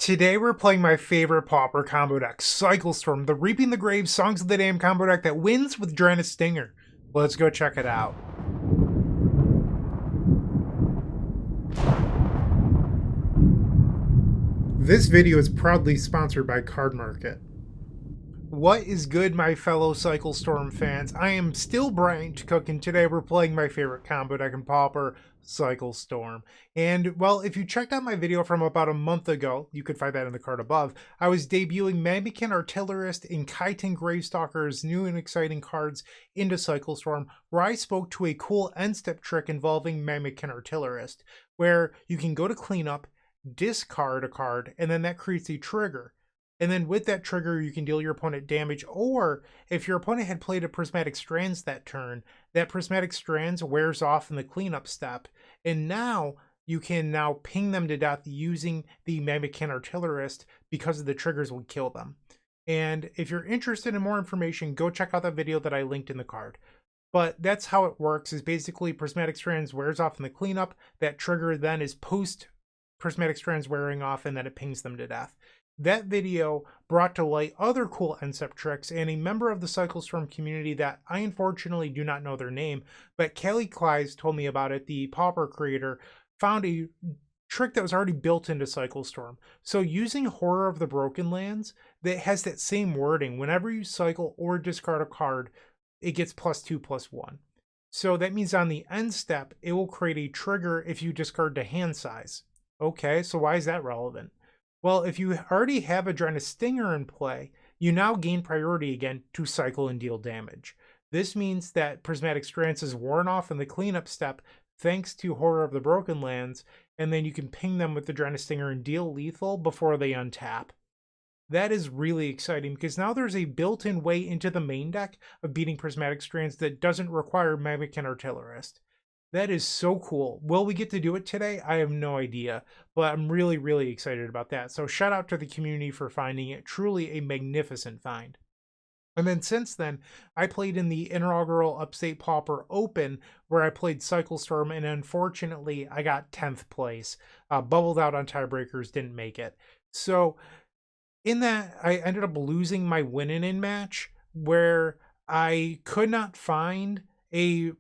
Today we're playing my favorite Pauper combo deck, Cycle Storm, the Reaping the Grave Songs of the Damned combo deck that wins with Drannith Stinger. Let's go check it out. This video is proudly sponsored by Card Market. What is good, my fellow Cycle Storm fans? I am still Bryant Cook, and today we're playing my favorite combo deck in Pauper, Cycle Storm. And, well, if you checked out my video from about a month ago, you could find that in the card above, I was debuting Mammokin Artillerist and Chitin Gravestalker's new and exciting cards into Cycle Storm, where I spoke to a cool end-step trick involving Mammokin Artillerist, where you can go to cleanup, discard a card, and then that creates a trigger. And then with that trigger, you can deal your opponent damage, or if your opponent had played a Prismatic Strands that turn, that Prismatic Strands wears off in the cleanup step, and now you can now ping them to death using the Mammokin Artillerist because the triggers would kill them. And if you're interested in more information, go check out that video that I linked in the card. But that's how it works, is basically Prismatic Strands wears off in the cleanup, that trigger then is post Prismatic Strands wearing off, and then it pings them to death. That video brought to light other cool end-step tricks, and a member of the Cycle Storm community that I unfortunately do not know their name, but Kelly Kleiss told me about it, the Pauper creator, found a trick that was already built into Cycle Storm. So using Horror of the Broken Lands, that has that same wording, whenever you cycle or discard a card, it gets +2/+1. So that means on the end step, it will create a trigger if you discard to hand size. Okay, so why is that relevant? Well, if you already have a Drannith Stinger in play, you now gain priority again to cycle and deal damage. This means that Prismatic Strands is worn off in the cleanup step thanks to Horror of the Broken Lands, and then you can ping them with the Drannith Stinger and deal lethal before they untap. That is really exciting because now there's a built-in way into the main deck of beating Prismatic Strands that doesn't require Mammokin Artillerist. That is so cool. Will we get to do it today? I have no idea, but I'm really, really excited about that. So shout out to the community for finding it. Truly a magnificent find. And then since then, I played in the inaugural Upstate Pauper Open, where I played Cycle Storm, and unfortunately, I got 10th place. Bubbled out on tiebreakers, didn't make it. So in that, I ended up losing my win-in match, where I could not find a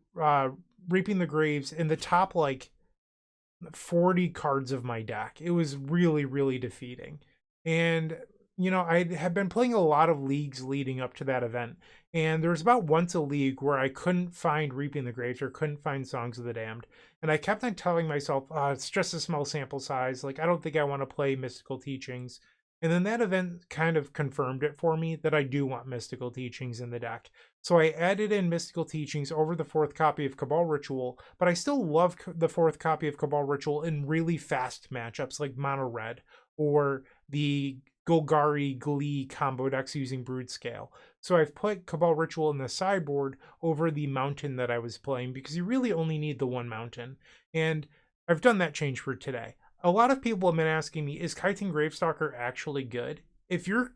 Reaping the Graves in the top like 40 cards of my deck. It was really, really defeating. And, you know, I had been playing a lot of leagues leading up to that event. And there was about once a league where I couldn't find Reaping the Graves or couldn't find Songs of the Damned. And I kept on telling myself, it's just a small sample size. Like, I don't think I want to play Mystical Teachings. And then that event kind of confirmed it for me that I do want Mystical Teachings in the deck. So I added in Mystical Teachings over the 4th copy of Cabal Ritual, but I still love the 4th copy of Cabal Ritual in really fast matchups like Mono Red or the Golgari Glee combo decks using Brood Scale. So I've put Cabal Ritual in the sideboard over the mountain that I was playing because you really only need the one mountain. And I've done that change for today. A lot of people have been asking me, is Chitin Gravestalker actually good? If you're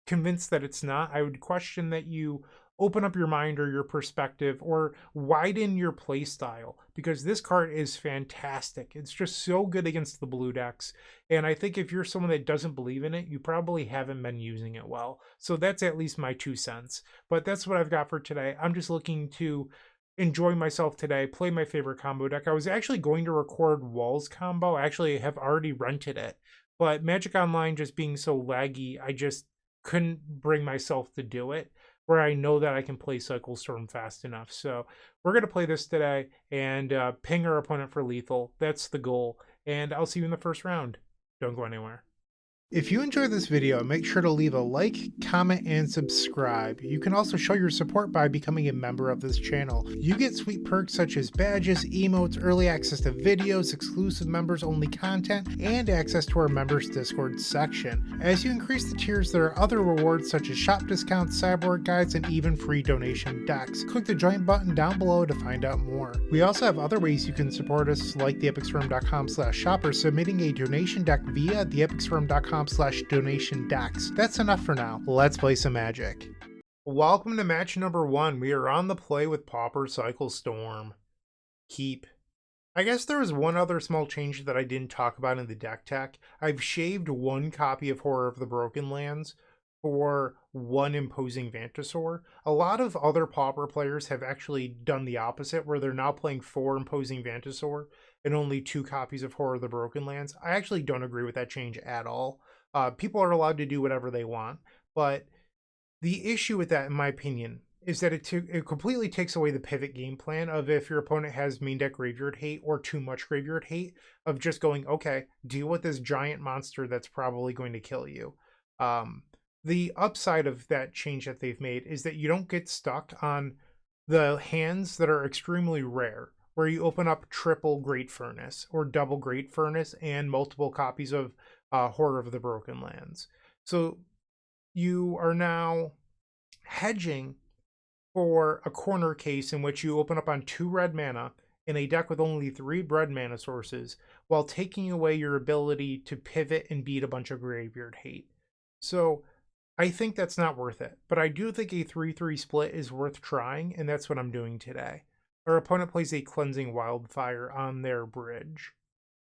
convinced that it's not, I would question that you open up your mind or your perspective or widen your play style, because this card is fantastic. It's just so good against the blue decks. And I think if you're someone that doesn't believe in it, you probably haven't been using it well. So that's at least my 2 cents. But that's what I've got for today. I'm just looking to enjoy myself today, play my favorite combo deck. I was actually going to record Walls combo. I actually have already rented it, but Magic Online just being so laggy, I just couldn't bring myself to do it, where I know that I can play Cycle Storm fast enough. So we're going to play this today and ping our opponent for lethal. That's the goal. And I'll see you in the first round. Don't go anywhere. If you enjoyed this video, make sure to leave a like, comment, and subscribe. You can also show your support by becoming a member of this channel. You get sweet perks such as badges, emotes, early access to videos, exclusive members-only content, and access to our members Discord section. As you increase the tiers, there are other rewards such as shop discounts, cyborg guides, and even free donation decks. Click the join button down below to find out more. We also have other ways you can support us, like theepicstorm.com/shop or submitting a donation deck via theepicstorm.com/donation decks. That's enough for now. Let's play some Magic. Welcome to match number 1. We are on the play with Pauper Cycle Storm. Keep. I guess there was one other small change that I didn't talk about in the deck tech. I've shaved one copy of Horror of the Broken Lands for one Imposing Vantasaur. A lot of other Pauper players have actually done the opposite, where they're now playing 4 Imposing Vantasaur and only 2 copies of Horror of the Broken Lands. I actually don't agree with that change at all. People are allowed to do whatever they want, but the issue with that, in my opinion, is that it completely takes away the pivot game plan of if your opponent has main deck graveyard hate or too much graveyard hate, of just going, okay, deal with this giant monster that's probably going to kill you. The upside of that change that they've made is that you don't get stuck on the hands that are extremely rare, where you open up triple Great Furnace or double Great Furnace and multiple copies of Horror of the Broken Lands. So you are now hedging for a corner case in which you open up on 2 red mana in a deck with only 3 red mana sources, while taking away your ability to pivot and beat a bunch of graveyard hate. So I think that's not worth it, but I do think a 3-3 split is worth trying, and that's what I'm doing today. Our opponent plays a Cleansing Wildfire on their bridge.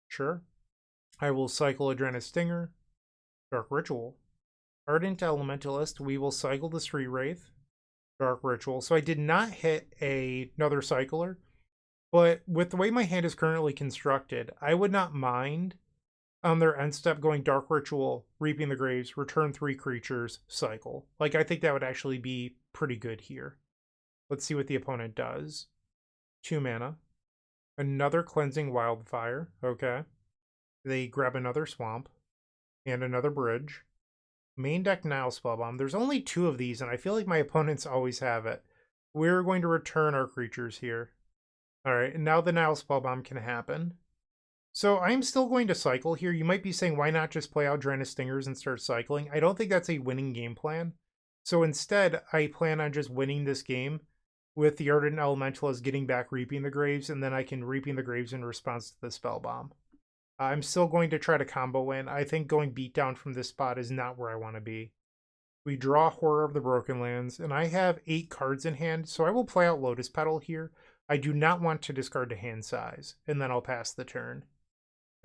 Sure. I will cycle a Drannith Stinger, Dark Ritual. Ardent Elementalist, we will cycle the Street Wraith, Dark Ritual. So I did not hit another cycler, but with the way my hand is currently constructed, I would not mind on their end step going Dark Ritual, Reaping the Graves, return 3 creatures, cycle. Like, I think that would actually be pretty good here. Let's see what the opponent does. 2 mana. Another Cleansing Wildfire. Okay. They grab another Swamp and another Bridge. Main deck Nile Spellbomb. There's only 2 of these, and I feel like my opponents always have it. We're going to return our creatures here. Alright, and now the Nile Spellbomb can happen. So I'm still going to cycle here. You might be saying, why not just play out Drannith Stingers and start cycling? I don't think that's a winning game plan. So instead, I plan on just winning this game with the Ardent Elementalist getting back Reaping the Graves, and then I can Reaping the Graves in response to the Spellbomb. I'm still going to try to combo win. I think going beatdown from this spot is not where I want to be. We draw Horror of the Broken Lands, and I have 8 cards in hand, so I will play out Lotus Petal here. I do not want to discard to hand size, and then I'll pass the turn.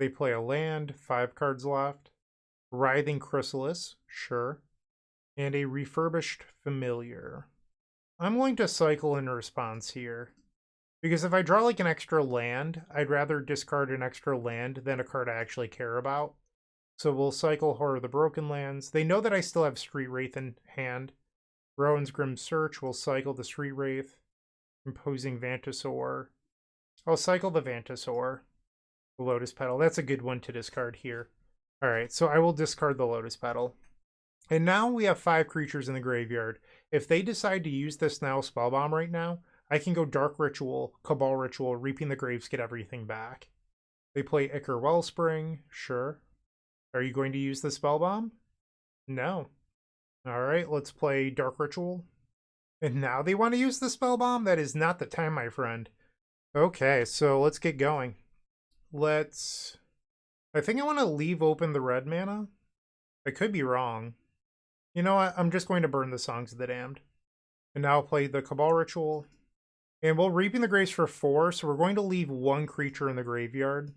They play a land, 5 cards left. Writhing Chrysalis, sure. And a Refurbished Familiar. I'm going to cycle in response here. Because if I draw like an extra land, I'd rather discard an extra land than a card I actually care about. So we'll cycle Horror of the Broken Lands. They know that I still have Street Wraith in hand. Rowan's Grim Search will cycle the Street Wraith. Imposing Vantasaur. I'll cycle the Vantasaur. The Lotus Petal. That's a good one to discard here. Alright, so I will discard the Lotus Petal. And now we have 5 creatures in the graveyard. If they decide to use this Nile Spellbomb right now, I can go Dark Ritual, Cabal Ritual, Reaping the Graves, get everything back. They play Ichor Wellspring, sure. Are you going to use the Spellbomb? No. Alright, let's play Dark Ritual. And now they want to use the Spellbomb? That is not the time, my friend. Okay, so let's get going. I think I want to leave open the red mana. I could be wrong. You know what? I'm just going to burn the Songs of the Damned. And now I'll play the Cabal Ritual. And we'll Reaping the Graves for 4, so we're going to leave 1 creature in the graveyard.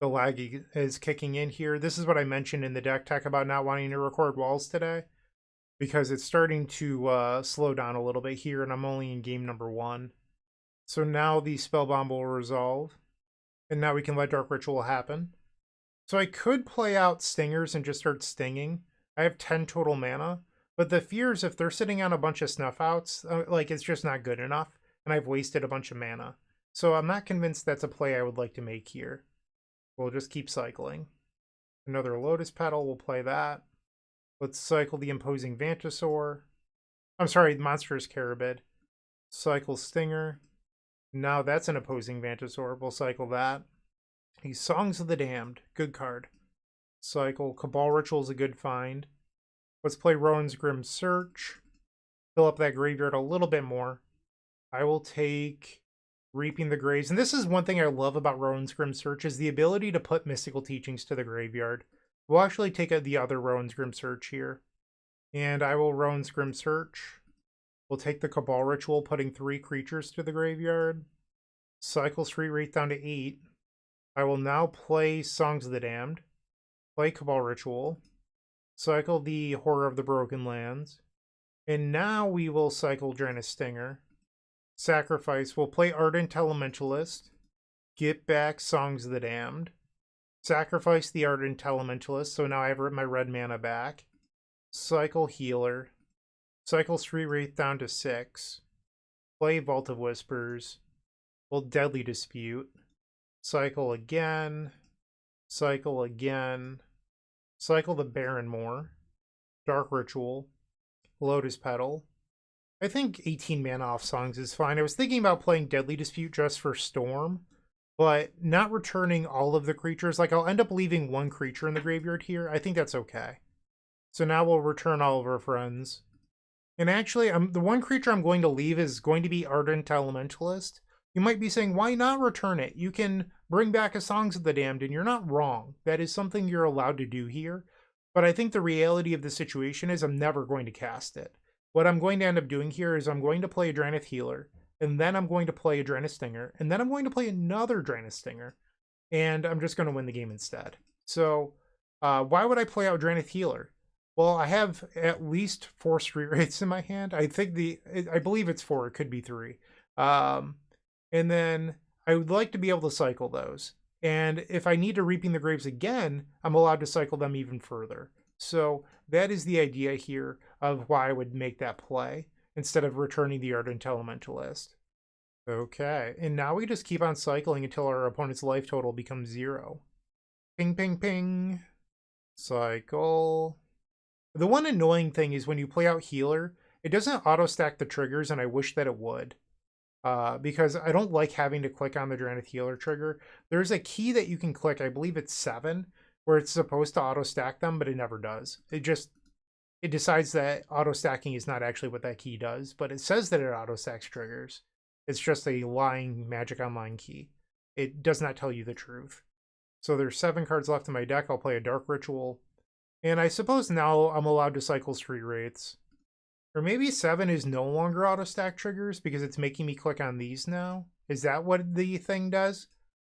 The lag is kicking in here. This is what I mentioned in the deck tech about not wanting to record walls today, because it's starting to slow down a little bit here, and I'm only in game number 1. So now the Spellbomb will resolve, and now we can let Dark Ritual happen. So I could play out Stingers and just start stinging. I have 10 total mana, but the fear is if they're sitting on a bunch of Snuff Outs, like, it's just not good enough. And I've wasted a bunch of mana. So I'm not convinced that's a play I would like to make here. We'll just keep cycling. Another Lotus Petal, we'll play that. Let's cycle the Imposing Vantasaur. I'm sorry, Monstrous Carabid. Cycle Stinger. Now that's an Opposing Vantasaur. We'll cycle that. These Songs of the Damned. Good card. Cycle. Cabal Ritual is a good find. Let's play Rowan's Grim Search. Fill up that graveyard a little bit more. I will take Reaping the Graves. And this is one thing I love about Rowan's Grim Search, is the ability to put Mystical Teachings to the graveyard. We'll actually take the other Rowan's Grim Search here. And I will Rowan's Grim Search. We'll take the Cabal Ritual, putting 3 creatures to the graveyard. Cycle Street Wraith down to 8. I will now play Songs of the Damned, play Cabal Ritual, cycle the Horror of the Broken Lands, and now we will cycle Drannith Stinger. Sacrifice, we'll play Ardent Elementalist, get back Songs of the Damned, sacrifice the Ardent Elementalist, so now I have my red mana back. Cycle Healer, cycle Street Wraith down to 6, play Vault of Whispers, we'll Deadly Dispute, cycle again, cycle again, cycle the Barrenmoor, Dark Ritual, Lotus Petal. I think 18 mana off Songs is fine. I was thinking about playing Deadly Dispute just for Storm, but not returning all of the creatures. Like, I'll end up leaving one creature in the graveyard here. I think that's okay. So now we'll return all of our friends. And actually, the one creature I'm going to leave is going to be Ardent Elementalist. You might be saying, why not return it? You can bring back a Songs of the Damned, and you're not wrong. That is something you're allowed to do here. But I think the reality of the situation is I'm never going to cast it. What I'm going to end up doing here is I'm going to play a Drannith Healer, and then I'm going to play a Drannith Stinger, and then I'm going to play another Drannith Stinger, and I'm just going to win the game instead. So why would I play out Drannith Healer? Well, I have at least 4 Street Wraiths in my hand. I believe it's 4. It could be 3. And then I would like to be able to cycle those. And if I need to Reaping the Graves again, I'm allowed to cycle them even further. So that is the idea here of why I would make that play instead of returning the Ardent Elementalist. Okay, and now we just keep on cycling until our opponent's life total becomes 0. Ping, ping, ping. Cycle. The one annoying thing is when you play out Healer, it doesn't auto-stack the triggers, and I wish that it would. Because I don't like having to click on the Drannith Healer trigger. There's a key that you can click, I believe it's 7, where it's supposed to auto-stack them, but it never does. It decides that auto-stacking is not actually what that key does, but it says that it auto-stacks triggers. It's just a lying Magic Online key. It does not tell you the truth. So there's 7 cards left in my deck. I'll play a Dark Ritual. And I suppose now I'm allowed to cycle Street Wraiths. Or maybe 7 is no longer auto-stack triggers because it's making me click on these now. Is that what the thing does?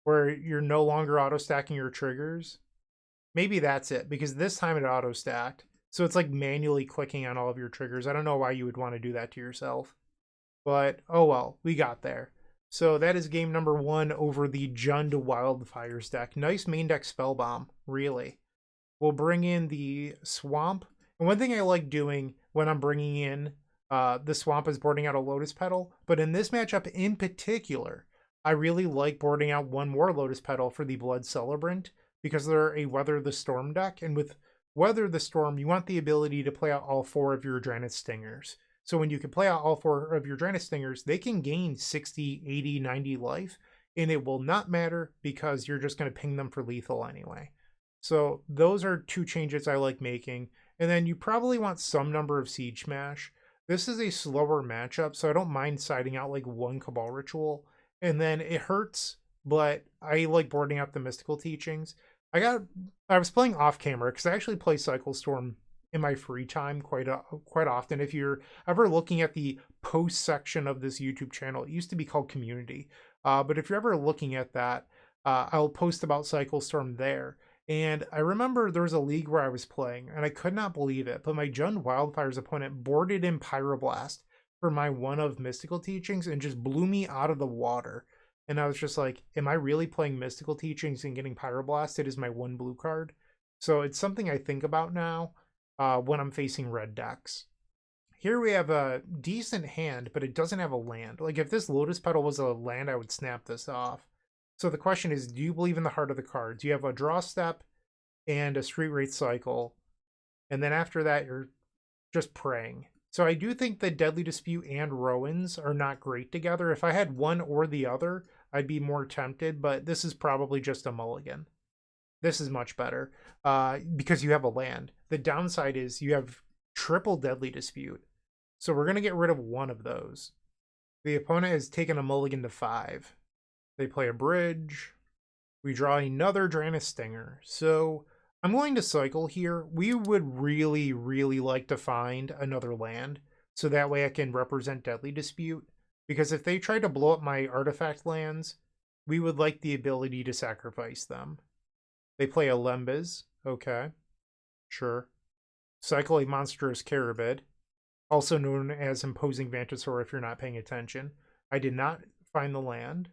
Where you're no longer auto-stacking your triggers? Maybe that's it, because this time it auto-stacked. So it's like manually clicking on all of your triggers. I don't know why you would want to do that to yourself. But, oh well, we got there. So that is game number 1 over the Jund Wildfires deck. Nice main deck Spellbomb, really. We'll bring in the Swamp. And one thing I like doing when I'm bringing in the Swamp is boarding out a Lotus Petal. But in this matchup in particular, I really like boarding out one more Lotus Petal for the Blood Celebrant because they're a Weather the Storm deck. And with Weather the Storm, you want the ability to play out all 4 of your Drannith Stingers. So when you can play out all 4 of your Drannith Stingers, they can gain 60, 80, 90 life. And it will not matter because you're just going to ping them for lethal anyway. So those are 2 changes I like making. And then you probably want some number of Siege Smash. This is a slower matchup, so I don't mind siding out like 1 Cabal Ritual. And then it hurts, but I like boarding out the Mystical Teachings. I was playing off camera because I actually play Cycle Storm in my free time quite often. If you're ever looking at the post section of this YouTube channel, it used to be called Community. But if you're ever looking at that, I'll post about Cycle Storm there. And I remember there was a league where I was playing, and I could not believe it, but my Jund Wildfires opponent boarded in Pyroblast for my 1 of Mystical Teachings and just blew me out of the water. And I was just like, am I really playing Mystical Teachings and getting Pyroblasted as my 1 blue card? So it's something I think about now when I'm facing red decks. Here we have a decent hand, but it doesn't have a land. Like if this Lotus Petal was a land, I would snap this off. So the question is, do you believe in the heart of the cards? You have a draw step and a Street Wraith cycle. And then after that, you're just praying. So I do think that Deadly Dispute and Rowan's are not great together. If I had one or the other, I'd be more tempted. But this is probably just a mulligan. This is much better because you have a land. The downside is you have triple Deadly Dispute. So we're going to get rid of 1 of those. The opponent has taken a mulligan to 5. They play a bridge. We draw another Drannith Stinger. So I'm going to cycle here. We would really, really like to find another land. So that way I can represent Deadly Dispute. Because if they try to blow up my artifact lands, we would like the ability to sacrifice them. They play a Lembas. Okay. Sure. Cycle a monstrous Carabid, also known as Imposing Vantasaur if you're not paying attention. I did not find the land.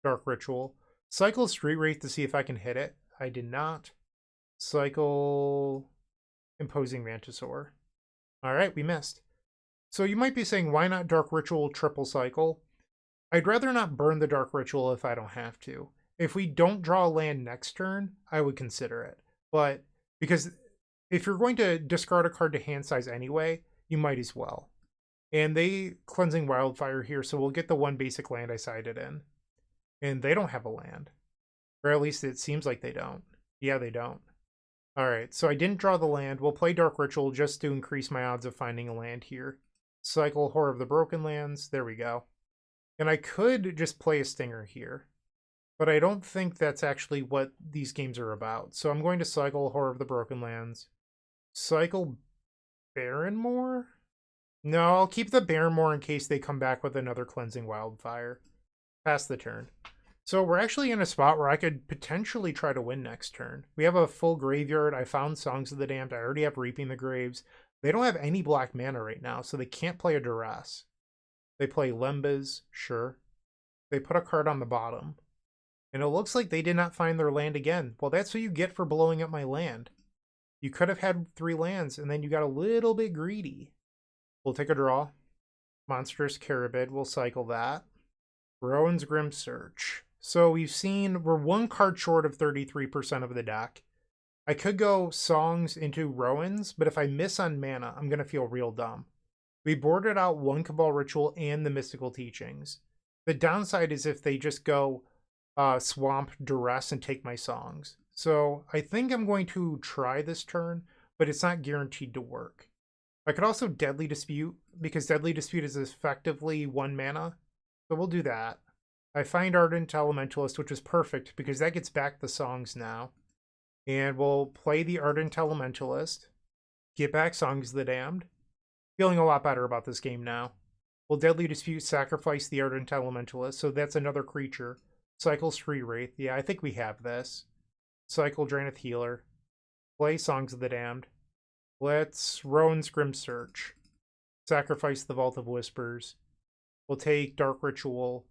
Dark Ritual. Cycle Street Wraith to see if I can hit it. I did not. Cycle Imposing Vantasaur. Alright, we missed. So you might be saying, why not Dark Ritual triple cycle? I'd rather not burn the Dark Ritual if I don't have to. If we don't draw a land next turn, I would consider it. But because if you're going to discard a card to hand size anyway, you might as well. And they Cleansing Wildfire here, so we'll get the one basic land I sided in. And they don't have a land. Or at least it seems like they don't. Yeah, they don't. Alright, so I didn't draw the land. We'll play Dark Ritual just to increase my odds of finding a land here. Cycle Horror of the Broken Lands. There we go. And I could just play a Stinger here. But I don't think that's actually what these games are about. So I'm going to cycle Horror of the Broken Lands. Cycle Barrenmoor? No, I'll keep the Barrenmoor in case they come back with another Cleansing Wildfire. Pass the turn. So we're actually in a spot where I could potentially try to win next turn. We have a full graveyard. I found Songs of the Damned. I already have Reaping the Graves. They don't have any black mana right now, so they can't play a Duress. They play Lembas, sure. They put a card on the bottom. And it looks like they did not find their land again. Well, that's what you get for blowing up my land. You could have had 3 lands, and then you got a little bit greedy. We'll take a draw. Monstrous Carabid, we'll cycle that. Rowan's Grim Search. So we've seen we're 1 card short of 33% of the deck. I could go Songs into Rowan's, but if I miss on mana, I'm going to feel real dumb. We boarded out 1 Cabal Ritual and the Mystical Teachings. The downside is if they just go Swamp Duress and take my Songs. So I think I'm going to try this turn, but it's not guaranteed to work. I could also Deadly Dispute, because Deadly Dispute is effectively 1 mana. So we'll do that. I find Ardent Elementalist, which is perfect, because that gets back the Songs now. And we'll play the Ardent Elementalist. Get back Songs of the Damned. Feeling a lot better about this game now. We'll Deadly Dispute, sacrifice the Ardent Elementalist, so that's another creature. Cycle Street Wraith. Yeah, I think we have this. Cycle Drannith Healer. Play Songs of the Damned. Let's Rowan's Grim Search. Sacrifice the Vault of Whispers. We'll take Dark Ritual.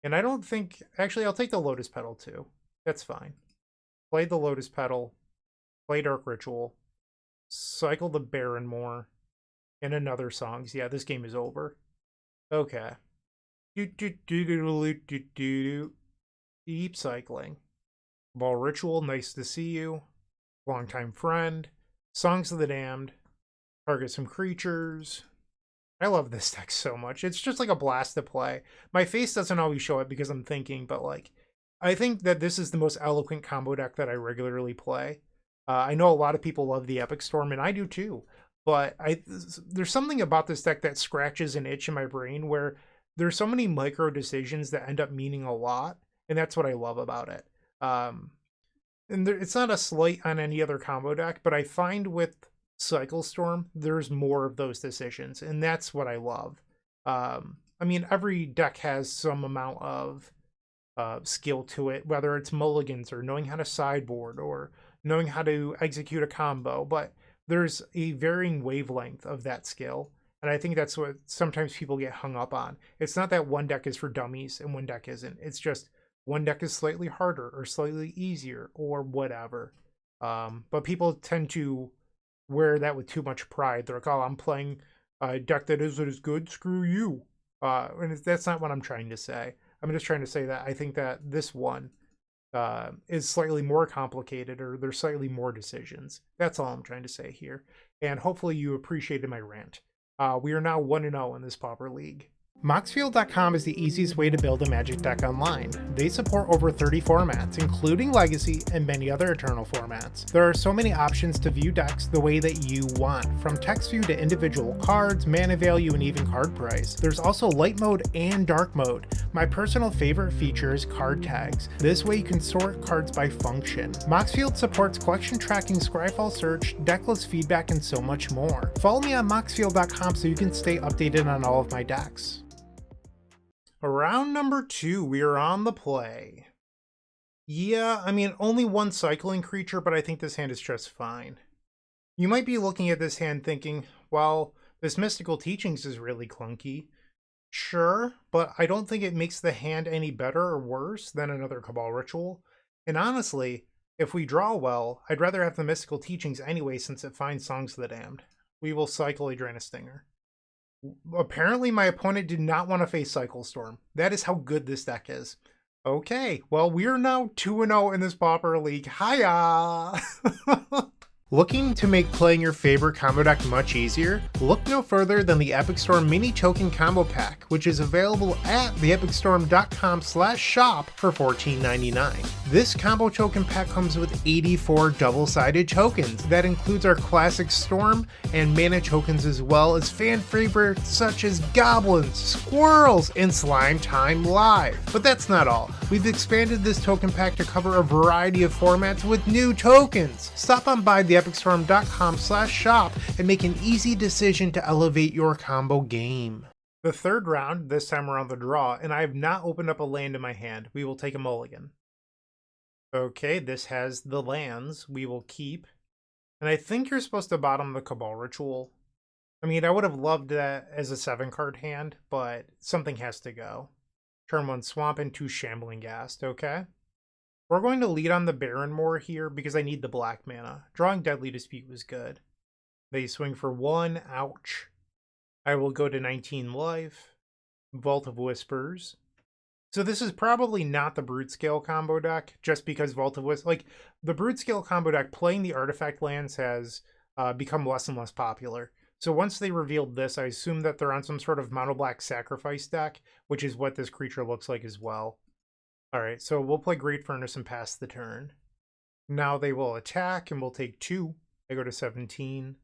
And I don't think... Actually, I'll take the Lotus Petal too. That's fine. Play the Lotus Petal. Play Dark Ritual. Cycle the Barrenmoor. And another Songs. Yeah, this game is over. Okay. Keep cycling. Ball Ritual, nice to see you. Longtime friend. Songs of the Damned. Target some creatures. I love this deck so much. It's just like a blast to play. My face doesn't always show it because I'm thinking, but like, I think that this is the most eloquent combo deck that I regularly play. I know a lot of people love the Epic Storm, and I do too. But there's something about this deck that scratches an itch in my brain where there's so many micro decisions that end up meaning a lot, and that's what I love about it. It's not a slight on any other combo deck, but I find with Cycle Storm, there's more of those decisions, and that's what I love. I mean, every deck has some amount of skill to it, whether it's mulligans or knowing how to sideboard or knowing how to execute a combo, but there's a varying wavelength of that skill, and I think that's what sometimes people get hung up on. It's not that one deck is for dummies and one deck isn't. It's just one deck is slightly harder or slightly easier or whatever. But people tend to wear that with too much pride. They're like, oh, I'm playing a deck that isn't as good, screw you. And that's not what I'm trying to say. I'm just trying to say that I think that this one is slightly more complicated, or there's slightly more decisions. That's all I'm trying to say here. And hopefully you appreciated my rant. We are now 1-0 in this Pauper League. Moxfield.com is the easiest way to build a Magic deck online. They support over 30 formats, including Legacy and many other Eternal formats. There are so many options to view decks the way that you want, from text view to individual cards, mana value, and even card price. There's also light mode and dark mode. My personal favorite feature is card tags. This way you can sort cards by function. Moxfield supports collection tracking, Scryfall search, decklist feedback, and so much more. Follow me on Moxfield.com so you can stay updated on all of my decks. Round number 2, we are on the play. Yeah, I mean, only one cycling creature, but I think this hand is just fine. You might be looking at this hand thinking, well, this Mystical Teachings is really clunky. Sure, but I don't think it makes the hand any better or worse than another Cabal Ritual. And honestly, if we draw well, I'd rather have the Mystical Teachings anyway since it finds Songs of the Damned. We will cycle a Drannith Stinger. Apparently my opponent did not want to face Cycle Storm. That is how good this deck is. Okay, well, we are now 2-0 in this Pauper League. Hiya! Looking to make playing your favorite combo deck much easier? Look no further than the Epic Storm Mini Token Combo Pack, which is available at theepicstorm.com/shop for $14.99. This combo token pack comes with 84 double-sided tokens. That includes our classic Storm and mana tokens as well as fan favorites such as Goblins, Squirrels, and Slime Time Live. But that's not all. We've expanded this token pack to cover a variety of formats with new tokens. Stop on by theepicstorm.com/shop and make an easy decision to elevate your combo game. The third round, this time around the draw, and I have not opened up a land in my hand. We will take a mulligan. Okay, this has the lands we will keep. And I think you're supposed to bottom the Cabal Ritual. I mean, I would have loved that as a 7-card hand, but something has to go. Turn 1 Swamp and 2 Shambling Ghast, okay? We're going to lead on the Baron more here because I need the black mana. Drawing Deadly Dispute was good. They swing for 1, ouch. I will go to 19 life. Vault of Whispers. So this is probably not the Brute Scale combo deck, just because Vault of Whispers, like, the Brute Scale combo deck, playing the artifact lands has become less and less popular. So once they revealed this, I assume that they're on some sort of mono black sacrifice deck, which is what this creature looks like as well. Alright, so we'll play Great Furnace and pass the turn. Now they will attack, and we'll take 2. I go to 17.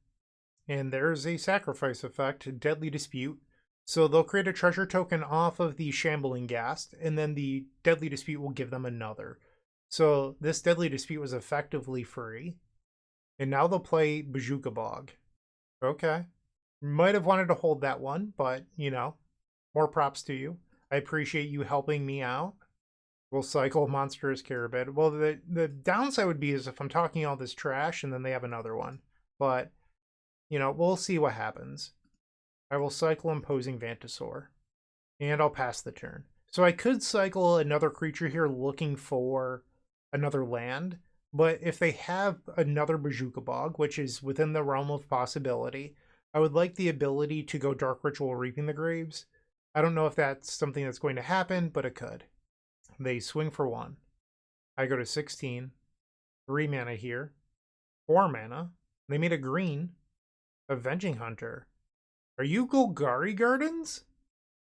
And there's a sacrifice effect, Deadly Dispute. So they'll create a treasure token off of the Shambling Ghast, and then the Deadly Dispute will give them another. So this Deadly Dispute was effectively free. And now they'll play Bojuka Bog. Okay. Might have wanted to hold that one, but, you know, more props to you. I appreciate you helping me out. We'll cycle Monstrous Carabid. Well, the downside would be is if I'm talking all this trash and then they have another one. But, you know, we'll see what happens. I will cycle Imposing Vantasaur. And I'll pass the turn. So I could cycle another creature here looking for another land. But if they have another Bojuka Bog, which is within the realm of possibility, I would like the ability to go Dark Ritual Reaping the Graves. I don't know if that's something that's going to happen, but it could. They swing for 1. I go to 16. 3 mana here. 4 mana. They made a green. Avenging Hunter. Are you Golgari Gardens?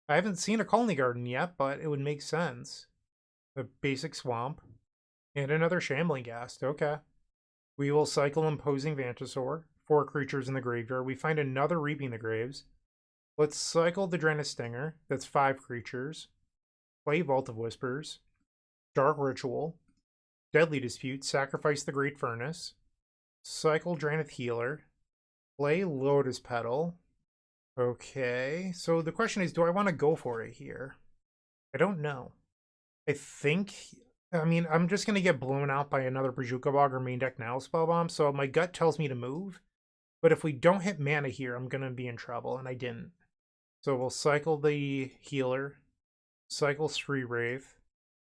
I haven't seen a Colony Garden yet, but it would make sense. A basic Swamp. And another Shambling Ghast. Okay. We will cycle Imposing Vantasaur. 4 creatures in the graveyard. We find another Reaping the Graves. Let's cycle the Drannith Stinger. That's 5 creatures. Play Vault of Whispers, Dark Ritual, Deadly Dispute, sacrifice the Great Furnace, cycle Drannith Healer, play Lotus Petal. Okay, so the question is, do I want to go for it here? I don't know. I mean, I'm just going to get blown out by another Bojuka Bog or main deck now Spellbomb, so my gut tells me to move. But if we don't hit mana here, I'm going to be in trouble, and I didn't. So we'll cycle the Healer, cycle Spree Wraith,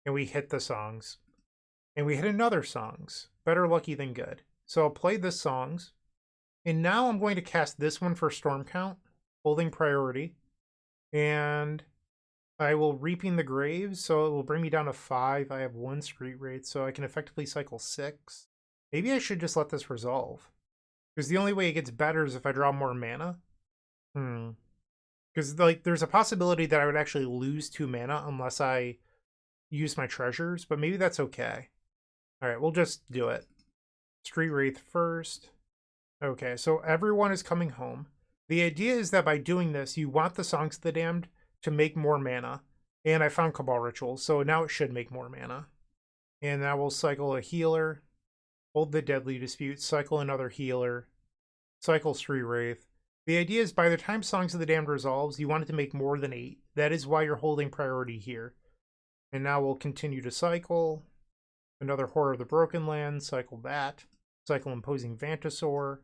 and we hit the Songs. And we hit another Songs. Better lucky than good. So I'll play this Songs. And now I'm going to cast this one for Storm Count, holding priority. And I will Reaping the Graves, so it will bring me down to 5. I have 1 Street Wraith, so I can effectively cycle 6. Maybe I should just let this resolve. Because the only way it gets better is if I draw more mana. Because, like, there's a possibility that I would actually lose 2 mana unless I use my treasures, but maybe that's okay. Alright, we'll just do it. Street Wraith first. Okay, so everyone is coming home. The idea is that by doing this, you want the Songs of the Damned to make more mana. And I found Cabal Ritual, so now it should make more mana. And now we'll cycle a Healer, hold the Deadly Dispute, cycle another Healer, cycle Street Wraith. The idea is by the time Songs of the Damned resolves, you want it to make more than 8. That is why you're holding priority here. And now we'll continue to cycle. Another Horror of the Broken Land, cycle that. Cycle Imposing Vantasaur.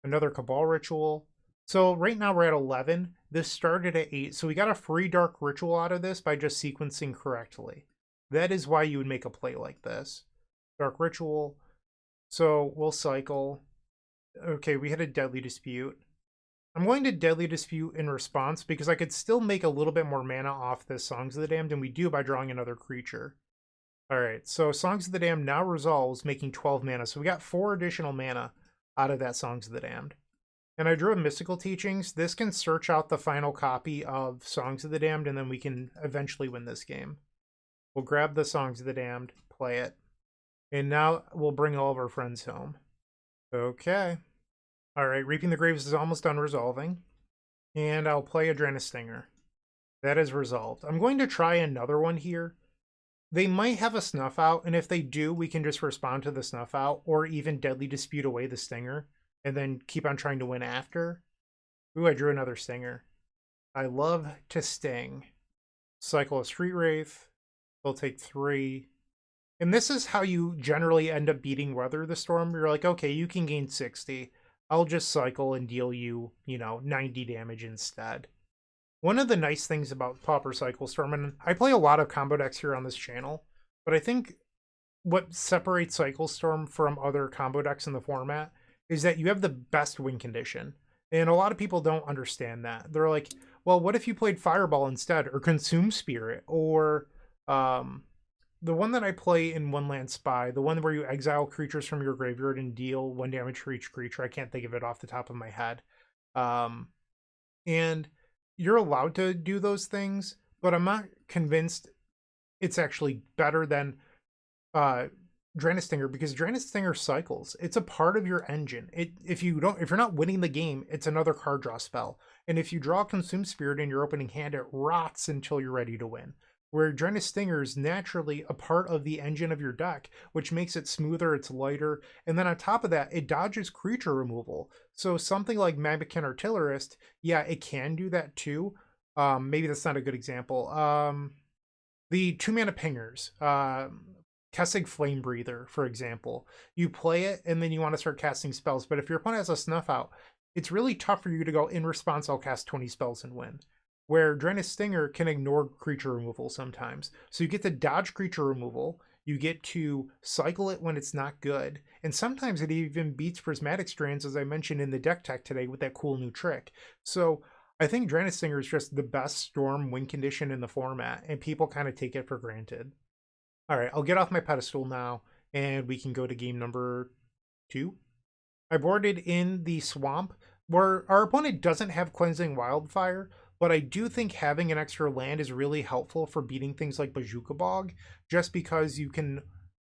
Another Cabal Ritual. So right now we're at 11. This started at 8, so we got a free Dark Ritual out of this by just sequencing correctly. That is why you would make a play like this. Dark Ritual. So we'll cycle. Okay, we had a Deadly Dispute. I'm going to Deadly Dispute in response because I could still make a little bit more mana off this Songs of the Damned, and we do by drawing another creature. Alright, so Songs of the Damned now resolves, making 12 mana. So we got 4 additional mana out of that Songs of the Damned. And I drew a Mystical Teachings. This can search out the final copy of Songs of the Damned, and then we can eventually win this game. We'll grab the Songs of the Damned, play it. And now we'll bring all of our friends home. Okay. Alright, Reaping the Graves is almost done resolving. And I'll play a Drannith Stinger. That is resolved. I'm going to try another one here. They might have a Snuff Out, and if they do, we can just respond to the Snuff Out, or even Deadly Dispute away the Stinger, and then keep on trying to win after. Ooh, I drew another Stinger. I love to sting. Cycle a Street Wraith. They'll take 3. And this is how you generally end up beating Weather the Storm. You're like, okay, you can gain 60. I'll just cycle and deal you, 90 damage instead. One of the nice things about Pauper Cycle Storm, and I play a lot of combo decks here on this channel, but I think what separates Cycle Storm from other combo decks in the format is that you have the best win condition. And a lot of people don't understand that. They're like, well, what if you played Fireball instead, or Consume Spirit, or the one that I play in One Land Spy, the one where you exile creatures from your graveyard and deal 1 damage for each creature. I can't think of it off the top of my head. And you're allowed to do those things, but I'm not convinced it's actually better than Drannith Stinger, because Drannith Stinger cycles. It's a part of your engine. If you're not winning the game, it's another card draw spell. And if you draw Consume Spirit in your opening hand, it rots until you're ready to win. Where Drannith Stinger is naturally a part of the engine of your deck, which makes it smoother, it's lighter, and then on top of that, it dodges creature removal. So something like Magmacan Artillerist, yeah, it can do that too. Maybe that's not a good example. The 2-mana pingers, Kessig Flame Breather, for example. You play it, and then you want to start casting spells, but if your opponent has a Snuff Out, it's really tough for you to go, in response, I'll cast 20 spells and win. Where Drannith Stinger can ignore creature removal sometimes. So you get to dodge creature removal, you get to cycle it when it's not good, and sometimes it even beats Prismatic Strands, as I mentioned in the deck tech today with that cool new trick. So I think Drannith Stinger is just the best Storm win condition in the format, and people kind of take it for granted. Alright, I'll get off my pedestal now, and we can go to game number 2. I boarded in the Swamp, where our opponent doesn't have Cleansing Wildfire, but I do think having an extra land is really helpful for beating things like Bojuka Bog, just because you can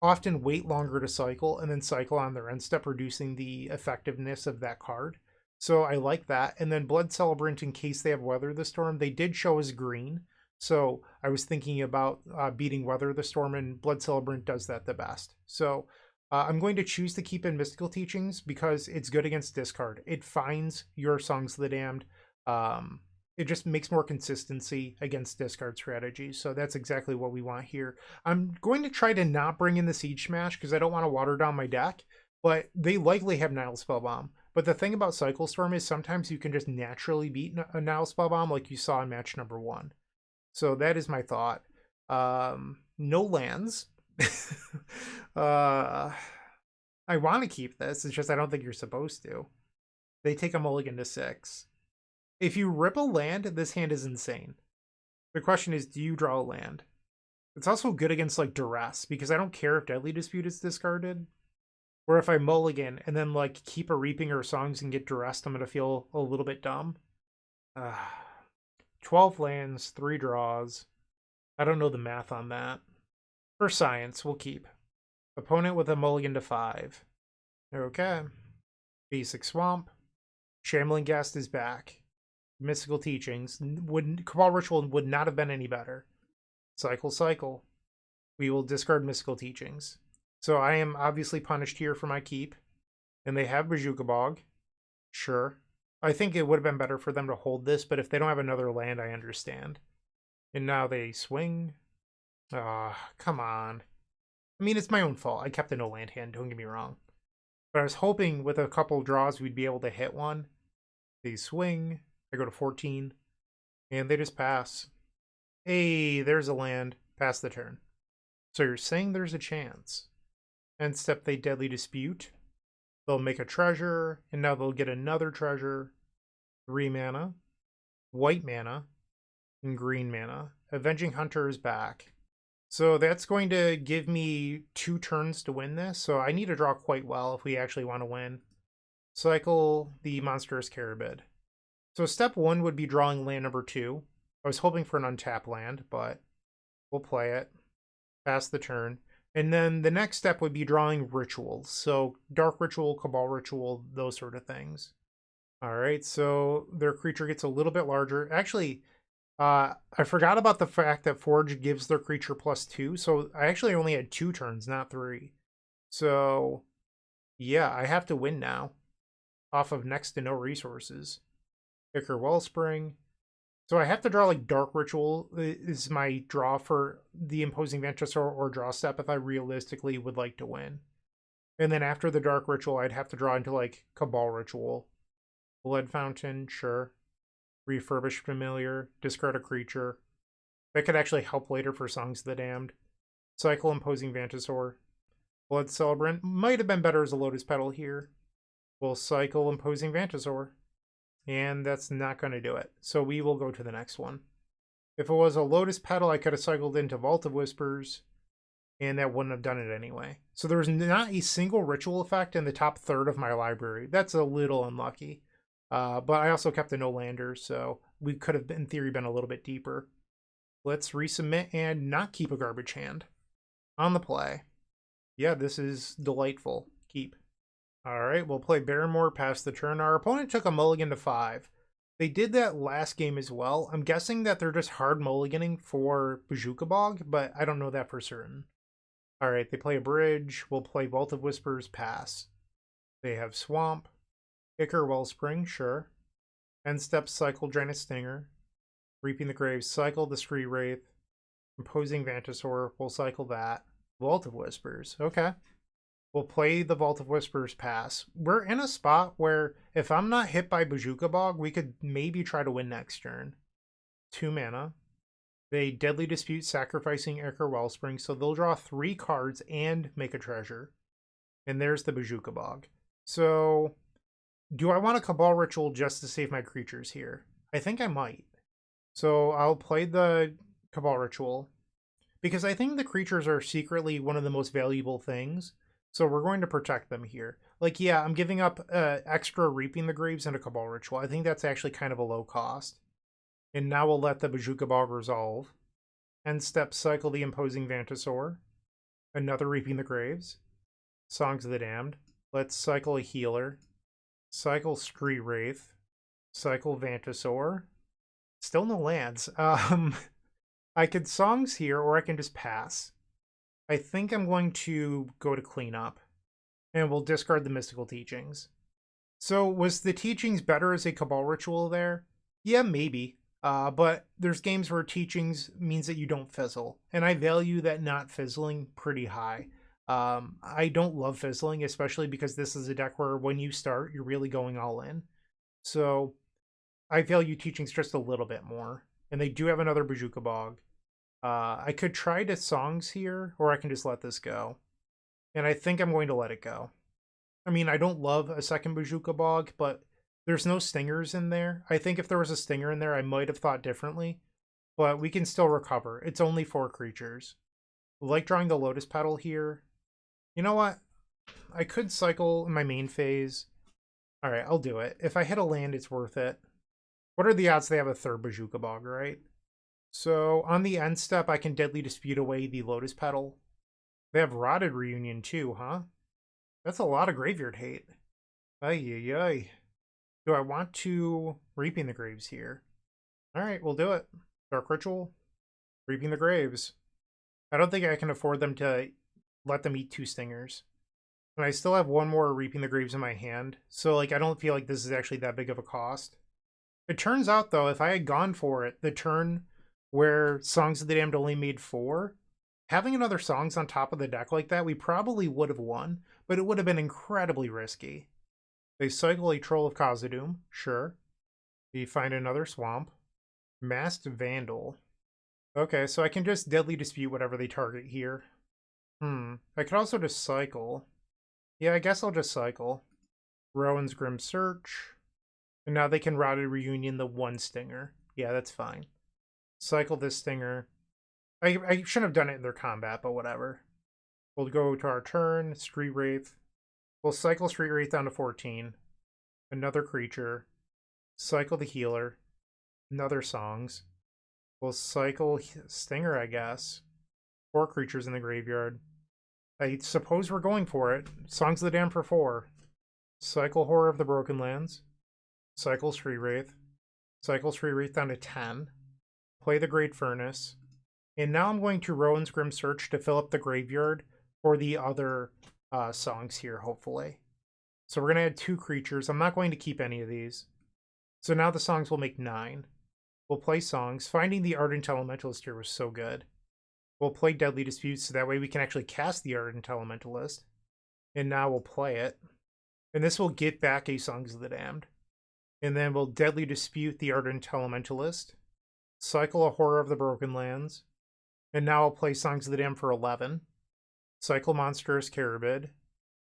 often wait longer to cycle and then cycle on their end step, reducing the effectiveness of that card. So I like that. And then Blood Celebrant, in case they have Weather the Storm, they did show us green. So I was thinking about beating Weather the Storm, and Blood Celebrant does that the best. So I'm going to choose to keep in Mystical Teachings because it's good against discard. It finds your Songs of the Damned. It just makes more consistency against discard strategies. So that's exactly what we want here. I'm going to try to not bring in the Siege Smash because I don't want to water down my deck, but they likely have Nile Spellbomb. But the thing about Cycle Storm is sometimes you can just naturally beat a Nile Spellbomb like you saw in match number 1. So that is my thought. No lands. I want to keep this. It's just I don't think you're supposed to. They take a mulligan to 6. If you rip a land, this hand is insane. The question is, do you draw a land? It's also good against like Duress, because I don't care if Deadly Dispute is discarded. Or if I mulligan and then like keep a Reaping or Songs and get Duressed, I'm going to feel a little bit dumb. 12 lands, 3 draws. I don't know the math on that. For science, we'll keep. Opponent with a mulligan to 5. Okay. Basic Swamp. Shambling Ghast is back. Mystical Teachings. Cabal Ritual would not have been any better. Cycle. We will discard Mystical Teachings. So I am obviously punished here for my keep. And they have Bojuka Bog. Sure. I think it would have been better for them to hold this, but if they don't have another land, I understand. And now they swing. Come on. I mean, it's my own fault. I kept a no land hand, don't get me wrong. But I was hoping with a couple draws we'd be able to hit one. They swing. I go to 14. And they just pass. Hey, there's a land. Pass the turn. So you're saying there's a chance. End step, they Deadly Dispute. They'll make a treasure, and now they'll get another treasure. 3 mana, white mana, and green mana. Avenging Hunter is back. So that's going to give me 2 turns to win this, so I need to draw quite well if we actually want to win. Cycle the Monstrous Carabid. So step 1 would be drawing land number 2. I was hoping for an untap land, but we'll play it. Pass the turn. And then the next step would be drawing rituals. So Dark Ritual, Cabal Ritual, those sort of things. All right, so their creature gets a little bit larger. Actually, I forgot about the fact that Forge gives their creature +2. So I actually only had 2 turns, not 3. So yeah, I have to win now off of next to no resources. Ichor Wellspring. So I have to draw like Dark Ritual is my draw for the Imposing Ventress or draw step if I realistically would like to win. And then after the Dark Ritual, I'd have to draw into like Cabal Ritual. Blood Fountain, sure. Refurbish Familiar, discard a creature. That could actually help later for Songs of the Damned. Cycle Imposing Vantasaur. Blood Celebrant might have been better as a Lotus Petal here. We'll cycle Imposing Vantasaur. And that's not going to do it. So we will go to the next one. If it was a Lotus Petal, I could have cycled into Vault of Whispers, and that wouldn't have done it anyway. So there's not a single ritual effect in the top third of my library. That's a little unlucky. But I also kept a no-lander, so we could have, in theory, been a little bit deeper. Let's resubmit and not keep a garbage hand. On the play. Yeah, this is delightful. Keep. Alright, we'll play Barrymore past the turn. Our opponent took a mulligan to 5. They did that last game as well. I'm guessing that they're just hard mulliganing for Bojuka Bog, but I don't know that for certain. Alright, they play a bridge. We'll play Vault of Whispers, pass. They have Swamp. Ichor Wellspring, sure. End step, cycle Drannith Stinger. Reaping the Graves, cycle the Street Wraith. Imposing Vantasaur, we'll cycle that. Vault of Whispers, okay. We'll play the Vault of Whispers, pass. We're in a spot where if I'm not hit by Bojuka Bog, we could maybe try to win next turn. 2 mana. They Deadly Dispute, sacrificing Ichor Wellspring, so they'll draw 3 cards and make a treasure. And there's the Bojuka Bog. So, do I want a Cabal Ritual just to save my creatures here? I think I might. So I'll play the Cabal Ritual, because I think the creatures are secretly one of the most valuable things. So we're going to protect them here. Like, yeah, I'm giving up extra Reaping the Graves and a Cabal Ritual. I think that's actually kind of a low cost. And now we'll let the Bojuka Bog resolve. End step, cycle the Imposing Vantasaur. Another Reaping the Graves. Songs of the Damned. Let's cycle a healer. Cycle Street Wraith. Cycle Vantasaur. Still no lands. I could Songs here, or I can just pass. I think I'm going to go to cleanup, and we'll discard the Mystical Teachings. So was the Teachings better as a Cabal Ritual there? Yeah, maybe. But there's games where Teachings means that you don't fizzle, and I value that not fizzling pretty high. I don't love fizzling, especially because this is a deck where when you start, you're really going all in. So I value Teachings just a little bit more. And they do have another Bojuka Bog. I could try to Songs here, or I can just let this go. And I think I'm going to let it go. I mean, I don't love a second Bojuka Bog, but there's no stingers in there. I think if there was a stinger in there, I might have thought differently. But we can still recover. It's only 4 creatures. I like drawing the Lotus Petal here. You know what? I could cycle in my main phase. Alright, I'll do it. If I hit a land, it's worth it. What are the odds they have a third Bojuka Bog, right? So on the end step, I can Deadly Dispute away the Lotus Petal. They have Rotted Reunion too, huh? That's a lot of graveyard hate. Ay, ay, ay. Do I want to Reaping the Graves here? Alright, we'll do it. Dark Ritual, Reaping the Graves. I don't think I can afford them to let them eat 2 stingers. And I still have 1 more Reaping the Graves in my hand, so like I don't feel like this is actually that big of a cost. It turns out though, if I had gone for it, the turn where Songs of the Damned only made 4. Having another Songs on top of the deck like that, we probably would have won, but it would have been incredibly risky. They cycle a Troll of Khazad-dûm, sure. We find another Swamp. Masked Vandal. Okay, so I can just Deadly Dispute whatever they target here. I could also just cycle. Yeah, I guess I'll just cycle. Rowan's Grim Search. And now they can Rotted Reunion the 1 Stinger. Yeah, that's fine. Cycle this Stinger. I shouldn't have done it in their combat, but whatever. We'll go to our turn. Street Wraith. We'll cycle Street Wraith down to 14. Another creature. Cycle the Healer. Another Songs. We'll cycle Stinger, I guess. 4 creatures in the graveyard. I suppose we're going for it. Songs of the Damned for 4. Cycle Horror of the Broken Lands. Cycle Street Wraith. Cycle Street Wraith down to 10. Play the Great Furnace. And now I'm going to Rowan's Grim Search to fill up the graveyard for the other songs here, hopefully. So we're going to add 2 creatures. I'm not going to keep any of these. So now the songs will make 9. We'll play Songs. Finding the Ardent Elementalist here was so good. We'll play Deadly Dispute so that way we can actually cast the Ardent Elementalist. And now we'll play it. And this will get back a Songs of the Damned. And then we'll Deadly Dispute the Ardent Elementalist. Cycle a Horror of the Broken Lands. And now I'll play Songs of the Damned for 11. Cycle Monstrous Carabid.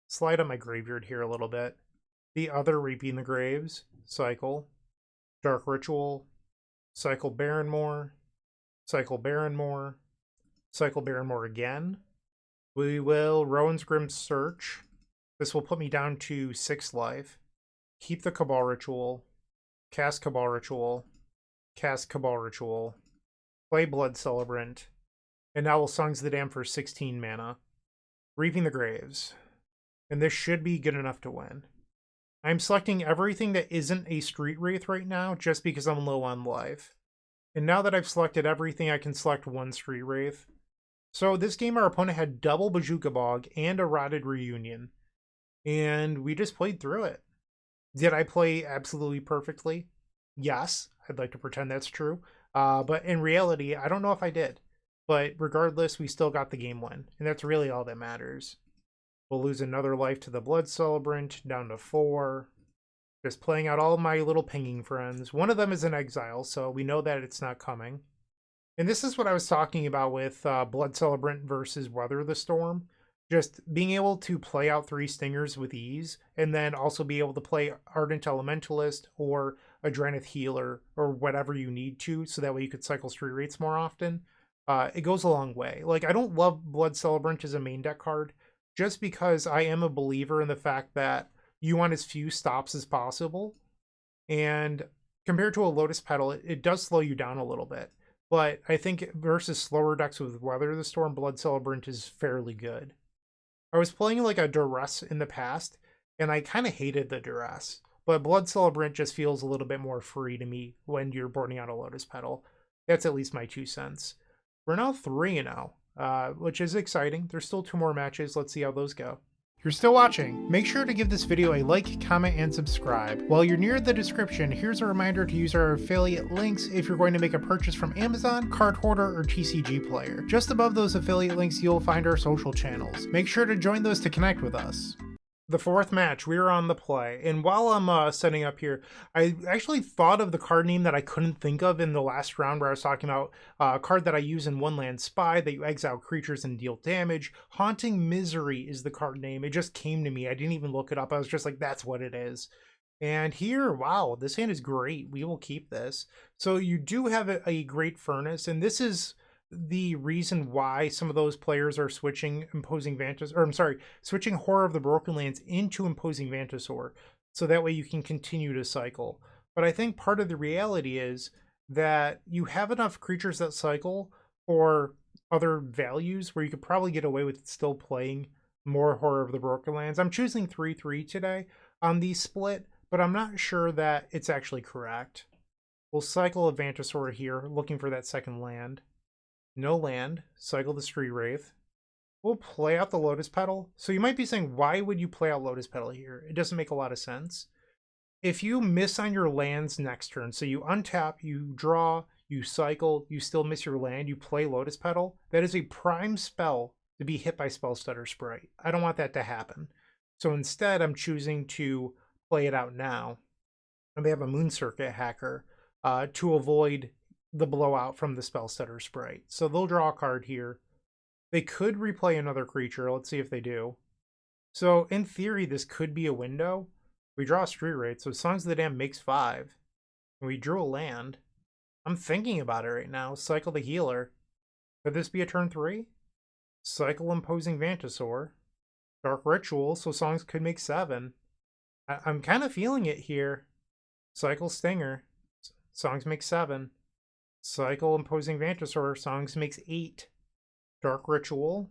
Slide up my graveyard here a little bit. The other Reaping the Graves. Cycle. Dark Ritual. Cycle Barrenmore. Cycle Barrenmore. Cycle Barrenmore again. We will Rowan's Grim Search. This will put me down to 6 life. Keep the Cabal Ritual. Cast Cabal Ritual. Cast Cabal Ritual. Play Blood Celebrant. And now we'll Songs of the Damned for 16 mana. Reaping the Graves. And this should be good enough to win. I'm selecting everything that isn't a Street Wraith right now, just because I'm low on life. And now that I've selected everything, I can select 1 Street Wraith. So this game, our opponent had double Bojuka Bog and a Rotted Reunion. And we just played through it. Did I play absolutely perfectly? Yes. I'd like to pretend that's true. But in reality, I don't know if I did. But regardless, we still got the game win. And that's really all that matters. We'll lose another life to the Blood Celebrant, down to 4. Just playing out all my little pinging friends. One of them is in exile, so we know that it's not coming. And this is what I was talking about with Blood Celebrant versus Weather the Storm. Just being able to play out 3 Stingers with ease, and then also be able to play Ardent Elementalist or a Drannith Healer or whatever you need to, so that way you could cycle Street Wraiths more often. It goes a long way. Like, I don't love Blood Celebrant as a main deck card, just because I am a believer in the fact that you want as few stops as possible. And compared to a Lotus Petal, it does slow you down a little bit. But I think versus slower decks with Weather the Storm, Blood Celebrant is fairly good. I was playing like a Duress in the past, and I kind of hated the Duress. But Blood Celebrant just feels a little bit more free to me when you're boarding out a Lotus Petal. That's at least my 2 cents. We're now 3-0, which is exciting. There's still 2 more matches. Let's see how those go. If you're still watching, make sure to give this video a like, comment, and subscribe. While you're near the description, here's a reminder to use our affiliate links if you're going to make a purchase from Amazon, Card Hoarder, or TCG Player. Just above those affiliate links, you'll find our social channels. Make sure to join those to connect with us. The 4th match, we are on the play, and while I'm setting up here, I actually thought of the card name that I couldn't think of in the last round where I was talking about a card that I use in One Land Spy, that you exile creatures and deal damage. Haunting Misery is the card name. It just came to me. I didn't even look it up. I was just like, that's what it is. And here, wow, this hand is great. We will keep this. So you do have a Great Furnace, and this is the reason why some of those players are switching Imposing Vantasaur, or I'm sorry, switching Horror of the Broken Lands into Imposing Vantasaur, so that way you can continue to cycle. But I think part of the reality is that you have enough creatures that cycle for other values where you could probably get away with still playing more Horror of the Broken Lands. I'm choosing 3-3 today on the split, but I'm not sure that it's actually correct. We'll cycle a Vantasaur here, looking for that second land. No land, cycle the Street Wraith. We'll play out the Lotus Petal. So you might be saying, why would you play out Lotus Petal here? It doesn't make a lot of sense. If you miss on your lands next turn, so you untap, you draw, you cycle, you still miss your land, you play Lotus Petal. That is a prime spell to be hit by Spell Stutter Sprite. I don't want that to happen. So instead, I'm choosing to play it out now. And they have a Moon Circuit hacker to avoid the blowout from the Spell Stutter Sprite. So they'll draw a card here. They could replay another creature. Let's see if they do. So in theory, this could be a window. We draw a Street Rate, so Songs of the Damned makes 5. And we drew a land. I'm thinking about it right now. Cycle the Healer. Could this be a turn 3? Cycle Imposing Vantasaur. Dark Ritual, so Songs could make 7. I'm kind of feeling it here. Cycle Stinger. Songs make 7. Cycle Imposing Vantasaur. Songs makes 8. Dark Ritual.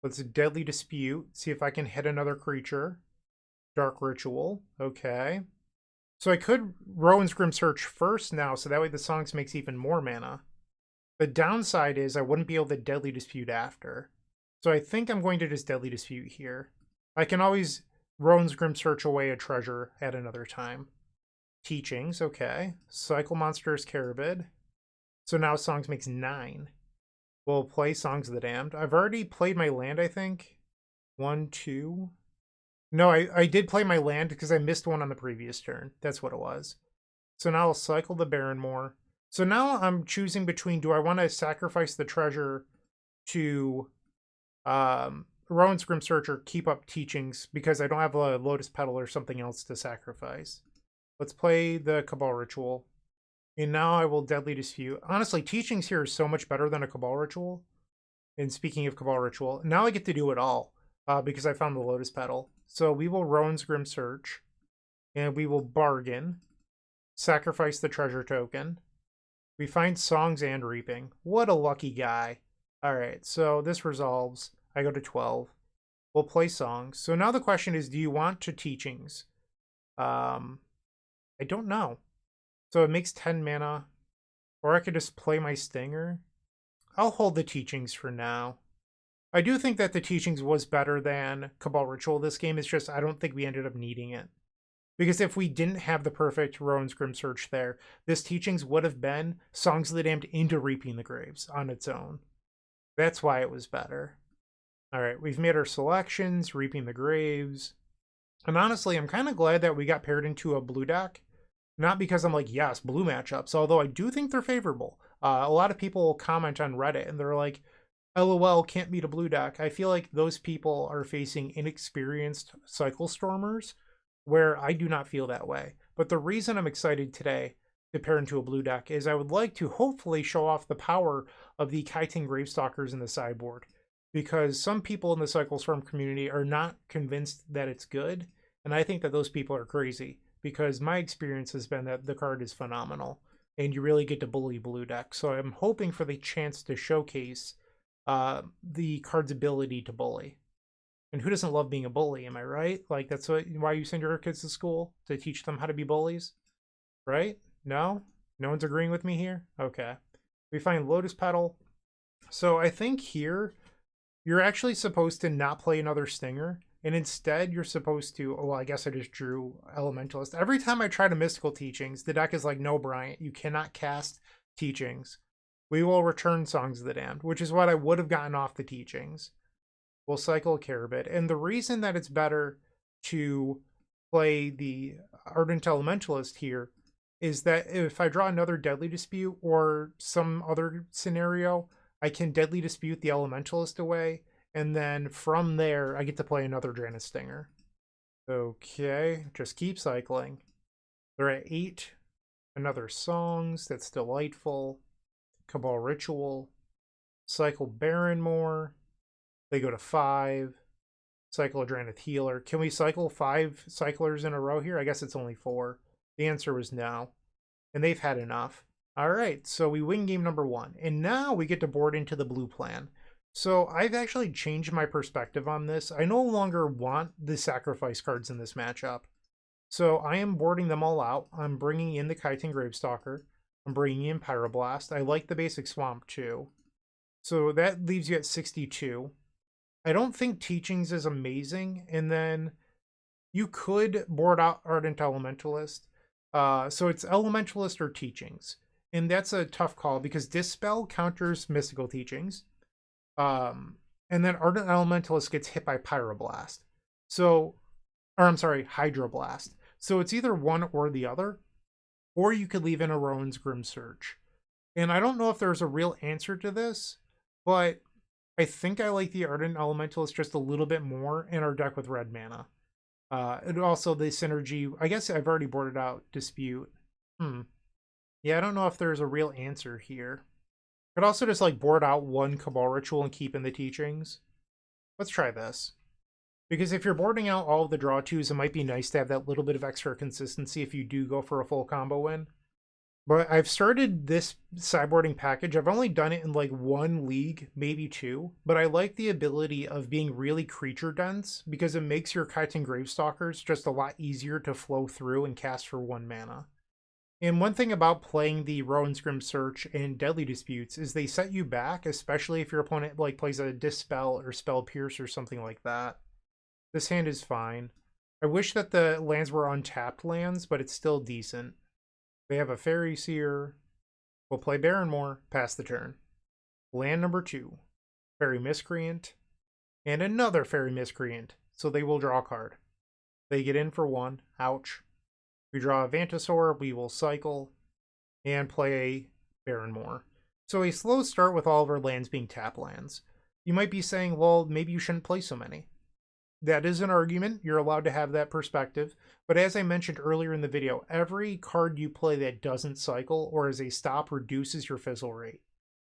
Let's Deadly Dispute. See if I can hit another creature. Dark Ritual. Okay. So I could Rowan's Grim Search first now, so that way the Songs makes even more mana. The downside is I wouldn't be able to Deadly Dispute after. So I think I'm going to just Deadly Dispute here. I can always Rowan's Grim Search away a treasure at another time. Teachings, okay. Cycle Monstrous Carabid. So now Songs makes 9. We'll play Songs of the Damned. I've already played my land, I think. 1, 2... No, I did play my land because I missed one on the previous turn. That's what it was. So now I'll cycle the Barrenmore. So now I'm choosing between, do I want to sacrifice the treasure to Rowan's Grim Search or keep up Teachings because I don't have a Lotus Petal or something else to sacrifice. Let's play the Cabal Ritual. And now I will Deadly Dispute. Honestly, Teachings here is so much better than a Cabal Ritual. And speaking of Cabal Ritual, now I get to do it all because I found the Lotus Petal. So we will Rowan's Grim Search, and we will bargain, sacrifice the treasure token. We find Songs and Reaping. What a lucky guy. All right, so this resolves. I go to 12. We'll play Songs. So now the question is, do you want to Teachings? I don't know. So it makes 10 mana, or I could just play my Stinger. I'll hold the Teachings for now. I do think that the Teachings was better than Cabal Ritual this game. It's just I don't think we ended up needing it. Because if we didn't have the perfect Rowan's Grim Search there, this Teachings would have been Songs of the Damned into Reaping the Graves on its own. That's why it was better. All right, we've made our selections, Reaping the Graves. And honestly, I'm kind of glad that we got paired into a blue deck. Not because I'm like, yes, blue matchups, although I do think they're favorable. A lot of people comment on Reddit and they're like, LOL, can't beat a blue deck. I feel like those people are facing inexperienced Cycle Stormers, where I do not feel that way. But the reason I'm excited today to pair into a blue deck is I would like to hopefully show off the power of the Chitin Gravestalkers in the sideboard. Because some people in the Cycle Storm community are not convinced that it's good, and I think that those people are crazy. Because my experience has been that the card is phenomenal, and you really get to bully blue decks. So I'm hoping for the chance to showcase the card's ability to bully. And who doesn't love being a bully, am I right? Like, that's why you send your kids to school, to teach them how to be bullies? Right? No? No one's agreeing with me here? Okay. We find Lotus Petal. So I think here, you're actually supposed to not play another Stinger, and instead you're supposed to, oh, well, I guess I just drew Elementalist. Every time I try to Mystical Teachings, the deck is like, no, Bryant, you cannot cast Teachings. We will return Songs of the Damned, which is what I would have gotten off the Teachings. We'll cycle a Carabid. And the reason that it's better to play the Ardent Elementalist here is that if I draw another Deadly Dispute or some other scenario, I can Deadly Dispute the Elementalist away, and then from there, I get to play another Drannith Stinger. Okay, just keep cycling. They're at 8. Another Songs, that's delightful. Cabal Ritual, cycle Barrenmore, they go to 5, cycle a Drannith Healer. Can we cycle 5 cyclers in a row here? I guess it's only 4. The answer was no, and they've had enough. All right, so we win game number 1, and now we get to board into the blue plan. So I've actually changed my perspective on this. I no longer want the sacrifice cards in this matchup. So I am boarding them all out. I'm bringing in the Chitin Gravestalker. I'm bringing in Pyroblast. I like the basic Swamp too. So that leaves you at 62. I don't think Teachings is amazing. And then you could board out Ardent Elementalist. So it's Elementalist or Teachings. And that's a tough call because Dispel counters Mystical Teachings. Um, and then Ardent Elementalist gets hit by Pyroblast. So, or I'm sorry, Hydroblast. So it's either one or the other, or you could leave in a Rowan's Grim Search. And I don't know if there's a real answer to this, but I think I like the Ardent Elementalist just a little bit more in our deck with red mana. And also the synergy, I guess I've already boarded out Dispute. Yeah, I don't know if there's a real answer here. Could also just like board out one Cabal Ritual and keep in the teachings. Let's try this. Because if you're boarding out all of the draw twos, it might be nice to have that little bit of extra consistency if you do go for a full combo win. But I've started this sideboarding package. I've only done it in like one league, maybe two. But I like the ability of being really creature dense because it makes your Chitin Gravestalkers just a lot easier to flow through and cast for 1 mana. And one thing about playing the Rowan's Grim Search and Deadly Disputes is they set you back, especially if your opponent like plays a Dispel or Spell Pierce or something like that. This hand is fine. I wish that the lands were untapped lands, but it's still decent. They have a Fairy Seer. We'll play Barrenmoor, pass the turn. Land number 2, Fairy Miscreant, and another Fairy Miscreant, so they will draw a card. They get in for 1, ouch. We draw a Vantasaur, we will cycle, and play a Barrenmoor. So a slow start with all of our lands being tap lands. You might be saying, well, maybe you shouldn't play so many. That is an argument. You're allowed to have that perspective. But as I mentioned earlier in the video, every card you play that doesn't cycle or as a stop reduces your fizzle rate.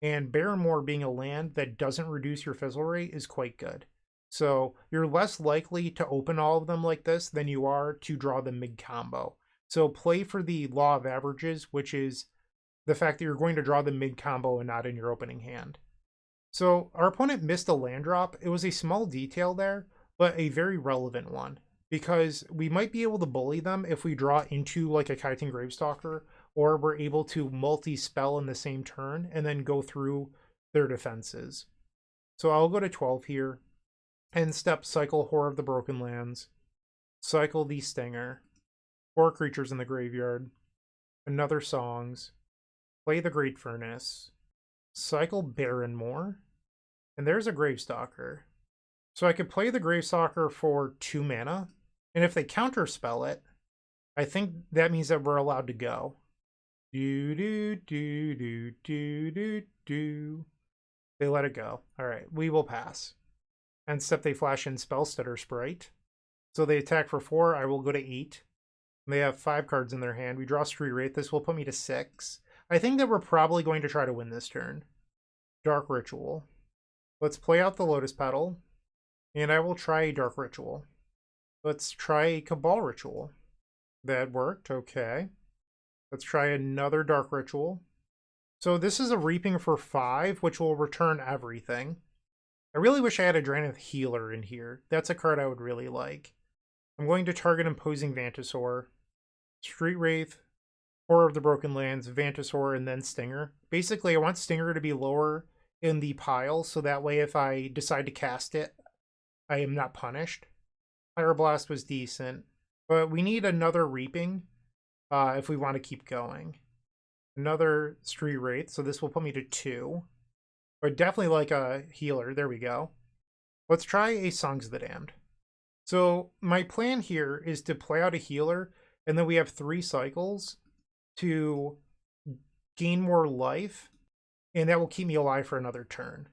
And Barrenmoor being a land that doesn't reduce your fizzle rate is quite good. So you're less likely to open all of them like this than you are to draw them mid-combo. So play for the law of averages, which is the fact that you're going to draw them mid-combo and not in your opening hand. So our opponent missed a land drop. It was a small detail there, but a very relevant one, because we might be able to bully them if we draw into like a Chitin Gravestalker, or we're able to multi-spell in the same turn and then go through their defenses. So I'll go to 12 here, and step cycle Horror of the Broken Lands, cycle the Stinger, 4 creatures in the graveyard, another Songs, play the Great Furnace, cycle Barrenmoor, and there's a Gravestalker. So I could play the Gravestalker for 2 mana, and if they counterspell it, I think that means that we're allowed to go. Do do do do do do do. They let it go. All right, we will pass. And step they flash in Spellstutter Sprite. So they attack for 4. I will go to 8. They have 5 cards in their hand. We draw Street Wraith. This will put me to 6. I think that we're probably going to try to win this turn. Dark Ritual. Let's play out the Lotus Petal. And I will try a Dark Ritual. Let's try a Cabal Ritual. That worked, okay. Let's try another Dark Ritual. So this is a Reaping for 5, which will return everything. I really wish I had a Drannith Healer in here. That's a card I would really like. I'm going to target Imposing Vantasaur, Street Wraith, Horror of the Broken Lands, Vantasaur, and then Stinger. Basically, I want Stinger to be lower in the pile, so that way if I decide to cast it, I am not punished. Pyroblast was decent, but we need another Reaping if we want to keep going. Another Street Wraith, so this will put me to 2. But definitely like a healer. There we go. Let's try a Songs of the Damned. So my plan here is to play out a healer, and then we have 3 cycles to gain more life, and that will keep me alive for another turn.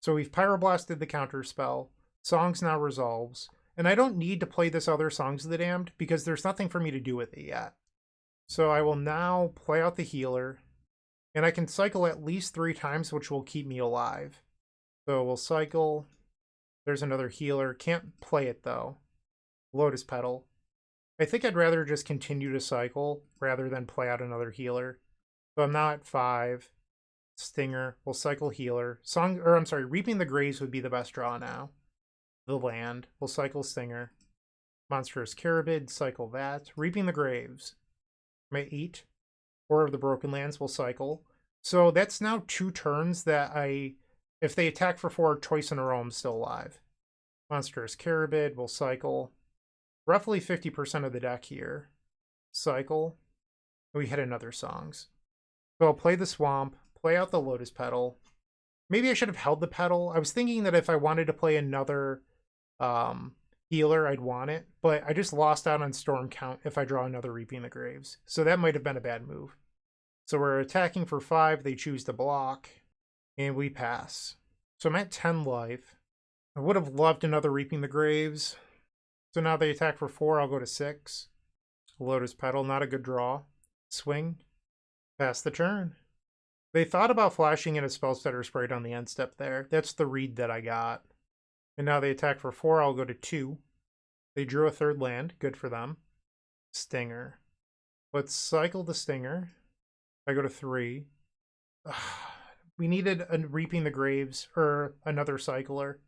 So we've Pyroblasted the counter spell. Songs now resolves. And I don't need to play this other Songs of the Damned because there's nothing for me to do with it yet. So I will now play out the healer. And I can cycle at least 3 times, which will keep me alive. So we'll cycle. There's another healer. Can't play it, though. Lotus Petal. I think I'd rather just continue to cycle rather than play out another healer. So I'm now at 5. Stinger. We'll cycle healer. Reaping the Graves would be the best draw now. The land. We'll cycle Stinger. Monstrous Carabid. Cycle that. Reaping the Graves. I'm at 8. Horror of the Broken Lands will cycle. So that's now 2 turns that if they attack for 4 twice in a row, I'm still alive. Monstrous Carabid will cycle. Roughly 50% of the deck here. Cycle. We hit another Songs. So I'll play the Swamp, play out the Lotus Petal. Maybe I should have held the Petal. I was thinking that if I wanted to play another healer, I'd want it. But I just lost out on Storm Count if I draw another Reaping the Graves. So that might have been a bad move. So we're attacking for 5. They choose to block. And we pass. So I'm at 10 life. I would have loved another Reaping the Graves. So now they attack for 4. I'll go to 6. Lotus Petal, not a good draw. Swing. Pass the turn. They thought about flashing in a Spellstutter Sprite on the end step there. That's the read that I got. And now they attack for 4. I'll go to 2. They drew a 3rd land. Good for them. Stinger. Let's cycle the Stinger. I go to 3. We needed a Reaping the Graves or another Cycler.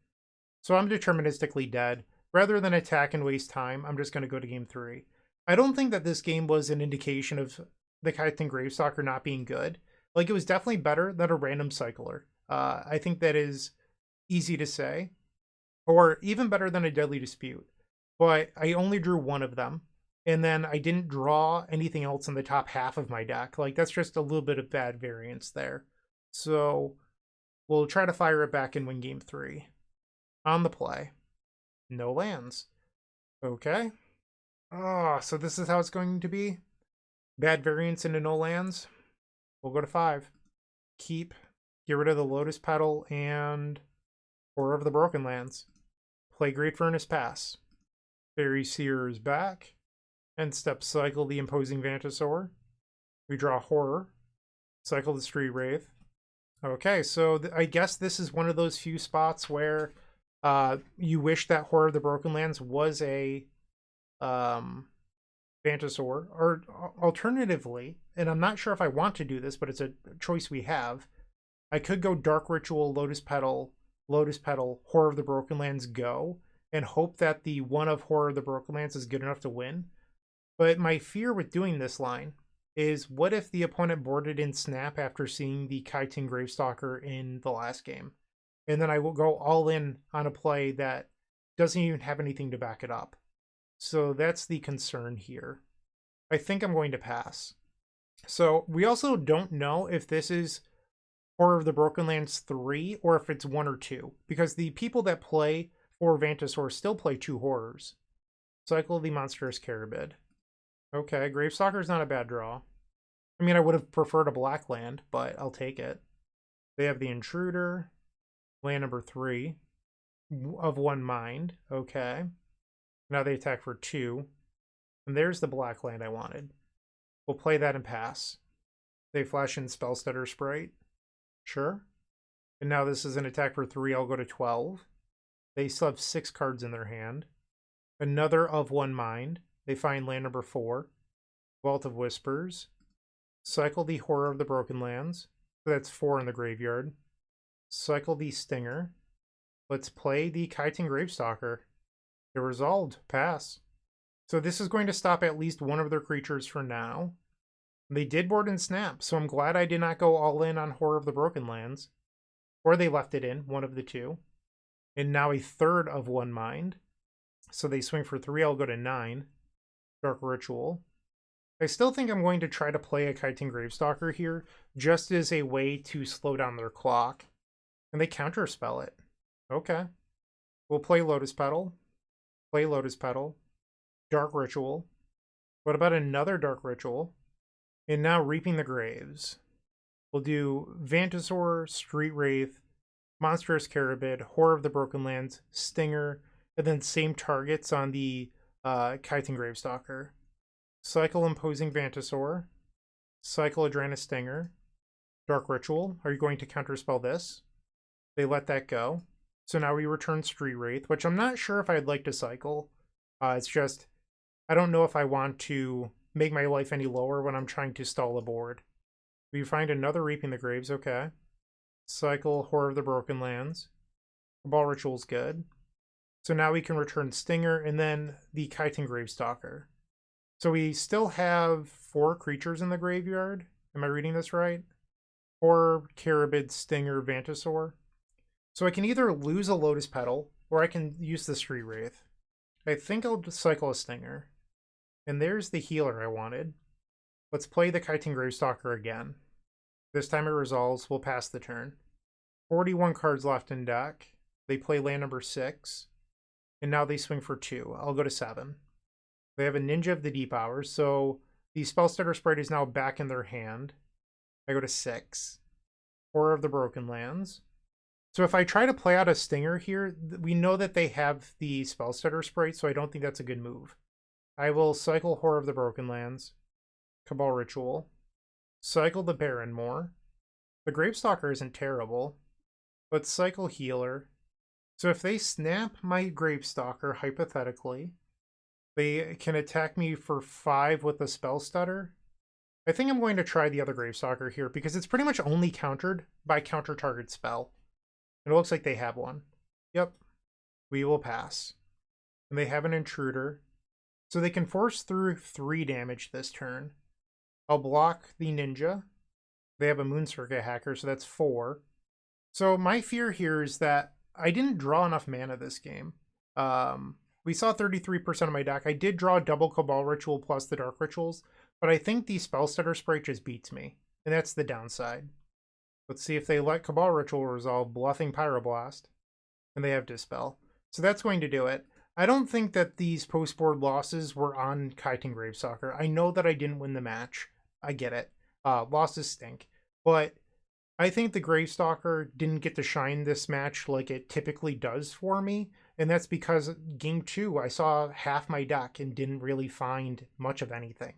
So I'm deterministically dead. Rather than attack and waste time, I'm just going to go to game 3. I don't think that this game was an indication of the Chitin Gravestalker not being good. Like, it was definitely better than a random Cycler. I think that is easy to say. Or even better than a Deadly Dispute. But I only drew one of them. And then I didn't draw anything else in the top half of my deck. Like, that's just a little bit of bad variance there. So we'll try to fire it back and win game 3. On the play. No lands. Okay. Oh, so this is how it's going to be? Bad variance into no lands? We'll go to 5. Keep. Get rid of the Lotus Petal and Horror of the Broken Lands. Play Great Furnace, pass. Fairy Seer is back. End step, cycle the Imposing Vantasaur. We draw Horror. Cycle the Street Wraith. Okay, so I guess this is one of those few spots where you wish that Horror of the Broken Lands was a Vantasaur. Or alternatively, and I'm not sure if I want to do this, but it's a choice we have, I could go Dark Ritual, Lotus Petal, Horror of the Broken Lands, go, and hope that the one of Horror of the Broken Lands is good enough to win. But my fear with doing this line is, what if the opponent boarded in Snap after seeing the Chitin Gravestalker in the last game? And then I will go all in on a play that doesn't even have anything to back it up. So that's the concern here. I think I'm going to pass. So we also don't know if this is Horror of the Broken Lands 3 or if it's 1 or 2. Because the people that play for Vantasaur still play 2 horrors. Cycle the Monstrous Carabid. Okay, Gravestalker's not a bad draw. I mean, I would have preferred a black land, but I'll take it. They have the Intruder. Land number 3. Of 1 mind. Okay. Now they attack for 2. And there's the black land I wanted. We'll play that and pass. They flash in Spellstutter Sprite. Sure. And now this is an attack for 3. I'll go to 12. They still have 6 cards in their hand. Another of 1 mind. They find land number 4. Vault of Whispers. Cycle the Horror of the Broken Lands. So that's 4 in the graveyard. Cycle the Stinger. Let's play the Chitin Gravestalker. They're resolved. Pass. So this is going to stop at least one of their creatures for now. They did board and snap, so I'm glad I did not go all in on Horror of the Broken Lands. Or they left it in, one of the two. And now a third of 1 mind. So they swing for 3. I'll go to 9. Dark Ritual. I still think I'm going to try to play a Chitin Gravestalker here, just as a way to slow down their clock. And they counterspell it. Okay. We'll play Lotus Petal. Play Lotus Petal. Dark Ritual. What about another Dark Ritual? And now Reaping the Graves. We'll do Vantasaur, Street Wraith, Monstrous Carabid, Horror of the Broken Lands, Stinger, and then same targets on the Chitin Gravestalker. Cycle Imposing Vantasaur. Cycle Drannith Stinger. Dark Ritual. Are you going to counterspell this? They let that go. So now we return Street Wraith, which I'm not sure if I'd like to cycle. It's just, I don't know if I want to make my life any lower when I'm trying to stall a board. We find another Reaping the Graves, okay. Cycle Horror of the Broken Lands. Ball Ritual's good. So now we can return Stinger and then the Chitin Gravestalker. So we still have 4 creatures in the graveyard. Am I reading this right? Horror, Carabid, Stinger, Vantasaur. So I can either lose a Lotus Petal or I can use the Street Wraith. I think I'll just cycle a Stinger. And there's the healer I wanted. Let's play the Chitin Gravestalker again. This time it resolves. We'll pass the turn. 41 cards left in deck. They play land number 6. And now they swing for 2. I'll go to 7. They have a Ninja of the Deep Hours, so the Spellstutter Sprite is now back in their hand. I go to 6. Horror of the Broken Lands. So if I try to play out a Stinger here, we know that they have the Spellstutter Sprite, so I don't think that's a good move. I will cycle Horror of the Broken Lands, Cabal Ritual, cycle the Barrenmoor. The Gravestalker isn't terrible, but cycle Healer. So if they snap my Gravestalker, hypothetically, they can attack me for 5 with the Spellstutter. I think I'm going to try the other Gravestalker here because it's pretty much only countered by counter target spell. And it looks like they have one. Yep. We will pass. And they have an Intruder. So they can force through 3 damage this turn. I'll block the Ninja. They have a Moon Circuit Hacker, so that's 4. So my fear here is that I didn't draw enough mana this game. We saw 33% of my deck. I did draw double Cabal Ritual plus the Dark Rituals, but I think the Spellstutter Sprite just beats me, and that's the downside. Let's see if they let Cabal Ritual resolve, bluffing Pyroblast, and they have Dispel. So that's going to do it. I don't think that these post-board losses were on Chitin Gravestalker. I know that I didn't win the match. I get it. Losses stink. But I think the Gravestalker didn't get to shine this match like it typically does for me. And that's because game 2, I saw half my deck and didn't really find much of anything.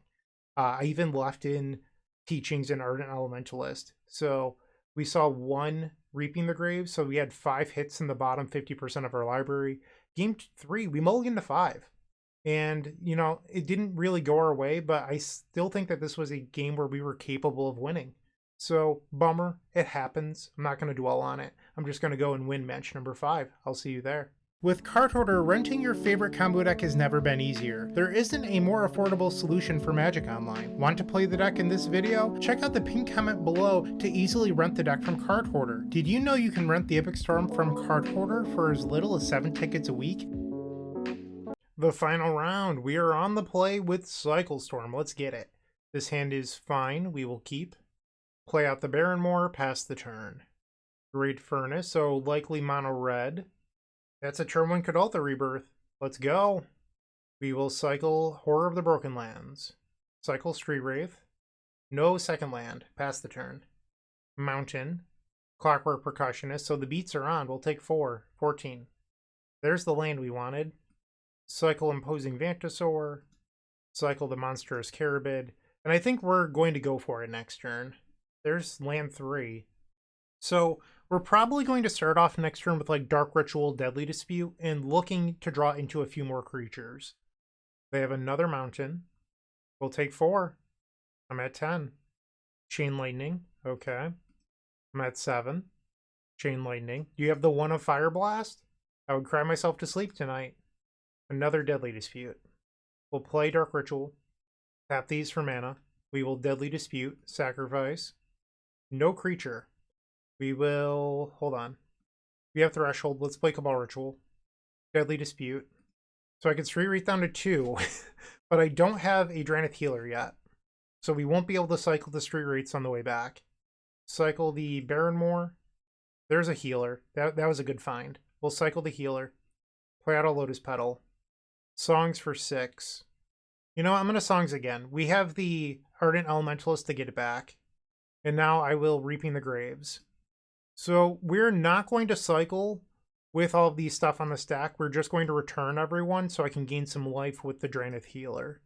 I even left in Teachings and Ardent Elementalist. So we saw 1 Reaping the Grave. So we had 5 hits in the bottom 50% of our library. Game 3, we mulliganed to 5. And, you know, it didn't really go our way, but I still think that this was a game where we were capable of winning. So, bummer. It happens. I'm not going to dwell on it. I'm just going to go and win match number 5. I'll see you there. With Card Hoarder, renting your favorite combo deck has never been easier. There isn't a more affordable solution for Magic Online. Want to play the deck in this video? Check out the pinned comment below to easily rent the deck from Card Hoarder. Did you know you can rent the Epic Storm from Card Hoarder for as little as 7 tickets a week? The final round. We are on the play with Cycle Storm. Let's get it. This hand is fine. We will keep. Play out the Barrenmoor, pass the turn. Great Furnace, so likely mono red. That's a turn 1 Kuldotha Rebirth. Let's go. We will cycle Horror of the Broken Lands. Cycle Street Wraith. No second land. Pass the turn. Mountain. Clockwork Percussionist. So the beats are on. We'll take 4. 14. There's the land we wanted. Cycle Imposing Vantasaur. Cycle the Monstrous Carabid. And I think we're going to go for it next turn. There's land 3. So we're probably going to start off next turn with like Dark Ritual, Deadly Dispute, and looking to draw into a few more creatures. They have another Mountain. We'll take 4. I'm at 10. Chain Lightning. Okay. I'm at 7. Chain Lightning. Do you have the 1 of Fire Blast? I would cry myself to sleep tonight. Another Deadly Dispute. We'll play Dark Ritual. Tap these for mana. We will Deadly Dispute. Sacrifice. No creature. We will... Hold on. We have Threshold. Let's play Cabal Ritual. Deadly Dispute. So I can Street Wraith down to 2. But I don't have a Drannith Healer yet. So we won't be able to cycle the Street Wraiths on the way back. Cycle the Barrenmoor. There's a Healer. That was a good find. We'll cycle the Healer. Play out a Lotus Petal. Songs for 6. You know, I'm going to Songs again. We have the Ardent Elementalist to get it back. And now I will Reaping the Graves. So we're not going to cycle with all of these stuff on the stack. We're just going to return everyone so I can gain some life with the Drannith Healer.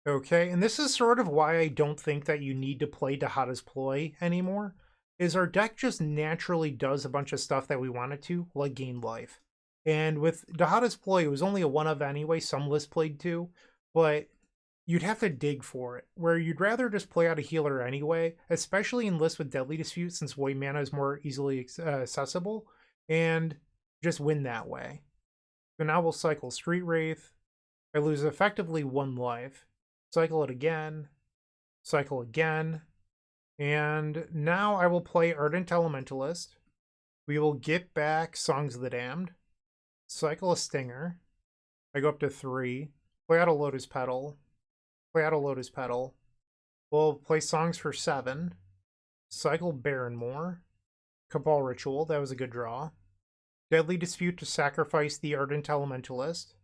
Okay, and this is sort of why I don't think that you need to play Dahada's Ploy anymore, is our deck just naturally does a bunch of stuff that we want it to, like gain life. And with Dahada's Ploy, it was only a 1 of anyway, some lists played 2, but you'd have to dig for it, where you'd rather just play out a healer anyway, especially in lists with Deadly Dispute, since white mana is more easily accessible, and just win that way. So now we'll cycle Street Wraith. I lose effectively 1 life. Cycle it again. Cycle again. And now I will play Ardent Elementalist. We will get back Songs of the Damned. Cycle a Stinger. I go up to 3. Play out a Lotus Petal. Play out a Lotus Petal. We'll play Songs for 7. Cycle Barrenmoor. Cabal Ritual, that was a good draw. Deadly Dispute to sacrifice the Ardent Elementalist.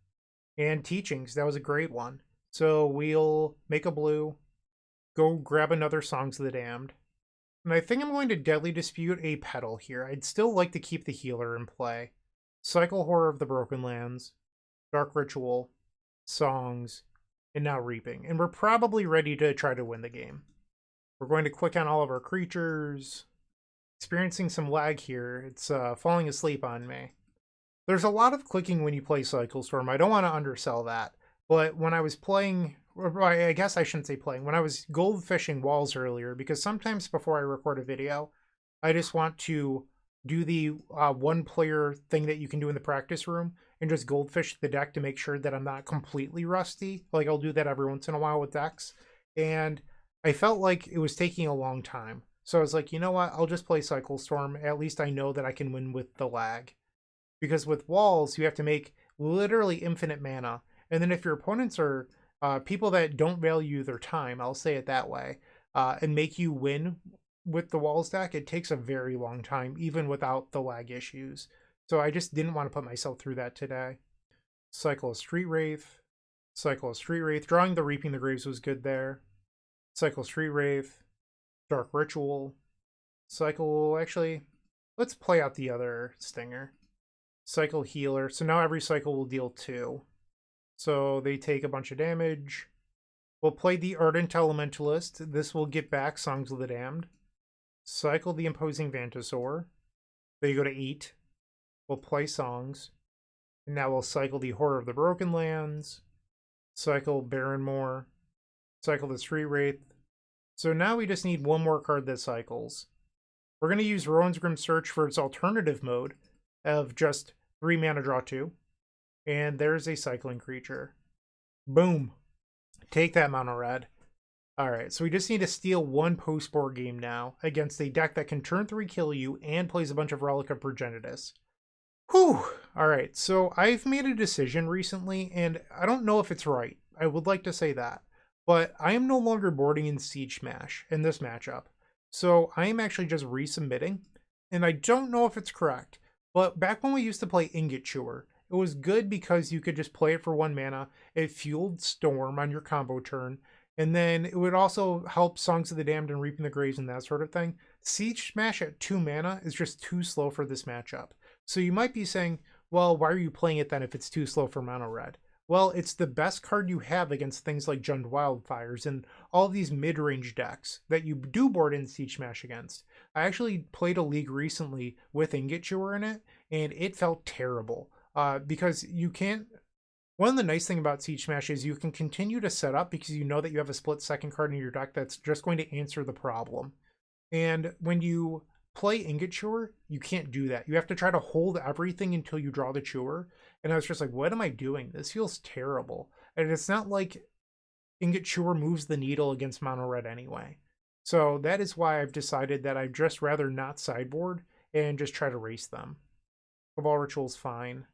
And Teachings, that was a great one. So we'll make a blue, go grab another Songs of the Damned. And I think I'm going to Deadly Dispute a Petal here. I'd still like to keep the healer in play. Cycle Horror of the Broken Lands, Dark Ritual, Songs, and now Reaping. And we're probably ready to try to win the game. We're going to click on all of our creatures. Experiencing some lag here. It's falling asleep on me. There's a lot of clicking when you play Cycle Storm. I don't want to undersell that. But when I was playing, or I guess I shouldn't say playing, when I was goldfishing walls earlier, because sometimes before I record a video, I just want to do the one player thing that you can do in the practice room and just goldfish the deck to make sure that I'm not completely rusty. Like I'll do that every once in a while with decks. And I felt like it was taking a long time. So I was like, you know what? I'll just play Cycle Storm. At least I know that I can win with the lag. Because with walls, you have to make literally infinite mana. And then if your opponents are people that don't value their time, I'll say it that way, and make you win with the walls deck, it takes a very long time, even without the lag issues. So I just didn't want to put myself through that today. Cycle of Street Wraith. Cycle of Street Wraith. Drawing the Reaping the Graves was good there. Cycle of Street Wraith. Dark Ritual. Cycle, actually, let's play out the other Stinger. Cycle Healer. So now every cycle will deal 2. So they take a bunch of damage. We'll play the Ardent Elementalist. This will get back Songs of the Damned. Cycle the Imposing Vantasaur. They go to 8. We'll play Songs. And now we'll cycle the Horror of the Broken Lands. Cycle Barrenmoor. Cycle the Street Wraith. So now we just need one more card that cycles. We're going to use Rowan's Grim Search for its alternative mode of just 3 mana, draw 2. And there's a cycling creature. Boom. Take that, mono red. Alright, so we just need to steal 1 post-board game now against a deck that can turn 3 kill you and plays a bunch of Relic of Progenitus. Whew! Alright, so I've made a decision recently, and I don't know if it's right. I would like to say that. But I am no longer boarding in Siege Smash in this matchup. So I am actually just resubmitting, and I don't know if it's correct. But back when we used to play Ingot Chewer, it was good because you could just play it for 1 mana. It fueled Storm on your combo turn. And then it would also help Songs of the Damned and Reaping the Graves and that sort of thing. Siege Smash at 2 mana is just too slow for this matchup. So you might be saying, well, why are you playing it then if it's too slow for mono red? Well, it's the best card you have against things like Jund Wildfires and all these mid-range decks that you do board in Siege Smash against. I actually played a league recently with Ingot Chewer in it, and it felt terrible. Because you can't... One of the nice things about Siege Smash is you can continue to set up because you know that you have a split second card in your deck that's just going to answer the problem. And when you play Ingot Chewer, you can't do that. You have to try to hold everything until you draw the Chewer. And I was just like, what am I doing? This feels terrible. And it's not like Ingot Chewer moves the needle against mono red anyway. So that is why I've decided that I'd just rather not sideboard and just try to race them. Cabal Ritual's fine.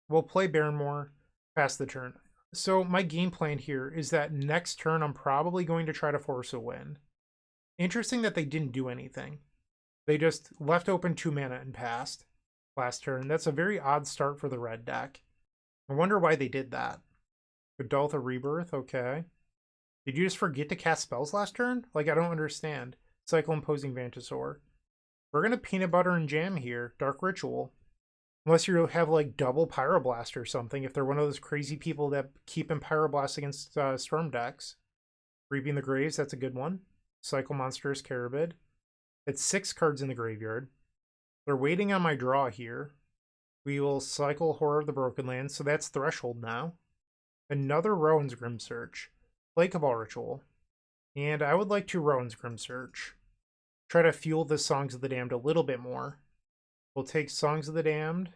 We'll play Barrenmoor, pass the turn. So my game plan here is that next turn I'm probably going to try to force a win. Interesting that they didn't do anything. They just left open 2 mana and passed last turn. That's a very odd start for the red deck. I wonder why they did that. Kuldotha Rebirth, okay. Did you just forget to cast spells last turn? Like, I don't understand. Cycle Imposing Vantasaur. We're going to Peanut Butter and Jam here. Dark Ritual. Unless you have, like, double Pyroblast or something. If they're one of those crazy people that keep in Pyroblast against Storm decks. Reaping the Graves, that's a good one. Cycle Monstrous Carabid. It's 6 cards in the graveyard. They're waiting on my draw here. We will cycle Horror of the Broken Lands, so that's Threshold now. Another Rowan's Grim Search. Play Cabal Ritual. And I would like to Rowan's Grim Search. Try to fuel the Songs of the Damned a little bit more. We'll take Songs of the Damned.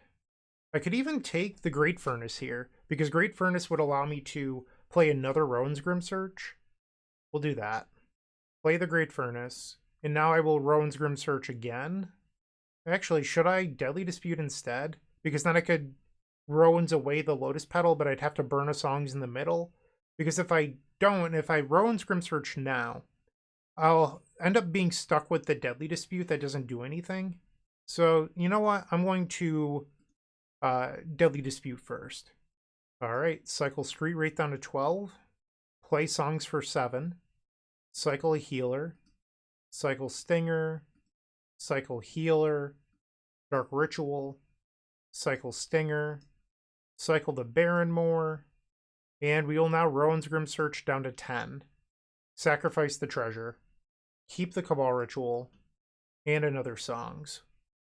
I could even take the Great Furnace here, because Great Furnace would allow me to play another Rowan's Grim Search. We'll do that. Play the Great Furnace. And now I will Rowan's Grim Search again. Actually, should I Deadly Dispute instead? Because then I could Rowan's away the Lotus Petal, but I'd have to burn a Songs in the middle. Because if I don't, if I Rowan's Grim Search now, I'll end up being stuck with the Deadly Dispute that doesn't do anything. So, you know what? I'm going to Deadly Dispute first. All right, cycle Street Wraith down to 12. Play Songs for 7. Cycle a Healer. Cycle Stinger. Cycle Healer. Dark Ritual. Cycle Stinger. Cycle the Barrenmoor. And we will now Rowan's Grim Search down to 10. Sacrifice the Treasure. Keep the Cabal Ritual. And another Songs.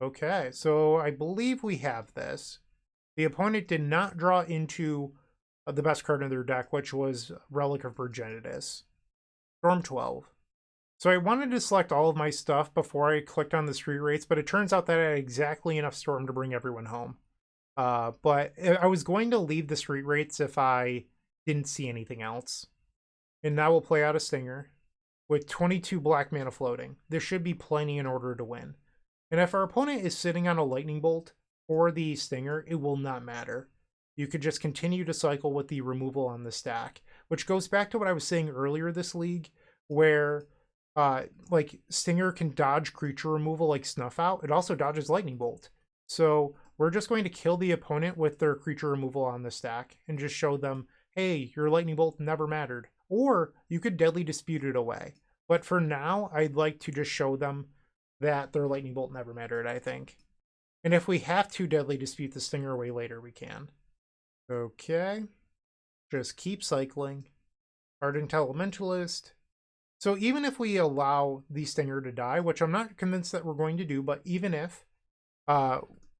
Okay, so I believe we have this. The opponent did not draw into the best card in their deck, which was Relic of Progenitus. Storm 12. So I wanted to select all of my stuff before I clicked on the Street Wraiths, but it turns out that I had exactly enough Storm to bring everyone home. But I was going to leave the Street Wraiths if I didn't see anything else. And now we'll play out a Stinger with 22 black mana floating. There should be plenty in order to win. And if our opponent is sitting on a Lightning Bolt or the Stinger, it will not matter. You could just continue to cycle with the removal on the stack, which goes back to what I was saying earlier this league, where like Stinger can dodge creature removal like Snuff Out. It also dodges Lightning Bolt. So we're just going to kill the opponent with their creature removal on the stack and just show them, hey, your Lightning Bolt never mattered. Or you could Deadly Dispute it away. But for now, I'd like to just show them that their Lightning Bolt never mattered, I think. And if we have to Deadly Dispute the Stinger away later, we can. Okay. Just keep cycling. Ardent Elementalist. So even if we allow the Stinger to die, which I'm not convinced that we're going to do, but even if,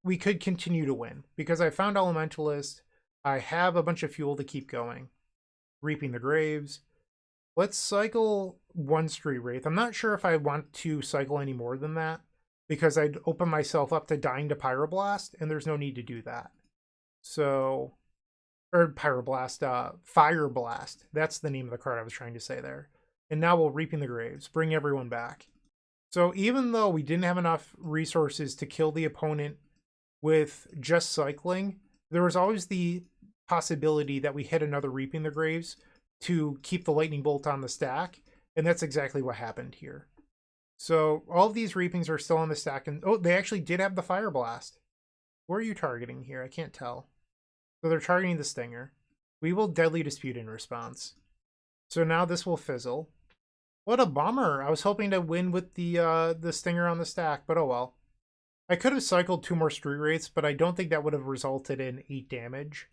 we could continue to win. Because I found Elementalist. I have a bunch of fuel to keep going. Reaping the Graves. Let's cycle one Street Wraith. I'm not sure if I want to cycle any more than that, because I'd open myself up to dying to Pyroblast, and there's no need to do that. So, or Pyroblast, Fire Blast. That's the name of the card I was trying to say there. And now we'll Reaping the Graves, bring everyone back. So even though we didn't have enough resources to kill the opponent with just cycling, there was always the possibility that we hit another Reaping the Graves to keep the Lightning Bolt on the stack, and that's exactly what happened here. So all of these Reapings are still on the stack, and oh, they actually did have the Fire Blast. Where are you targeting here? I can't tell. So they're targeting the Stinger. We will Deadly Dispute in response. So now this will fizzle. What a bummer. I was hoping to win with the Stinger on the stack, but oh well. I could have cycled 2 more Street Wraiths, but I don't think that would have resulted in 8 damage.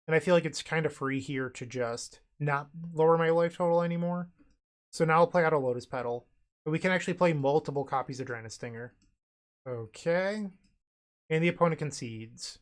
And I feel like it's kind of free here to just not lower my life total anymore. So now I'll play out a Lotus Petal. But we can actually play multiple copies of Drannith Stinger. Okay. And the opponent concedes.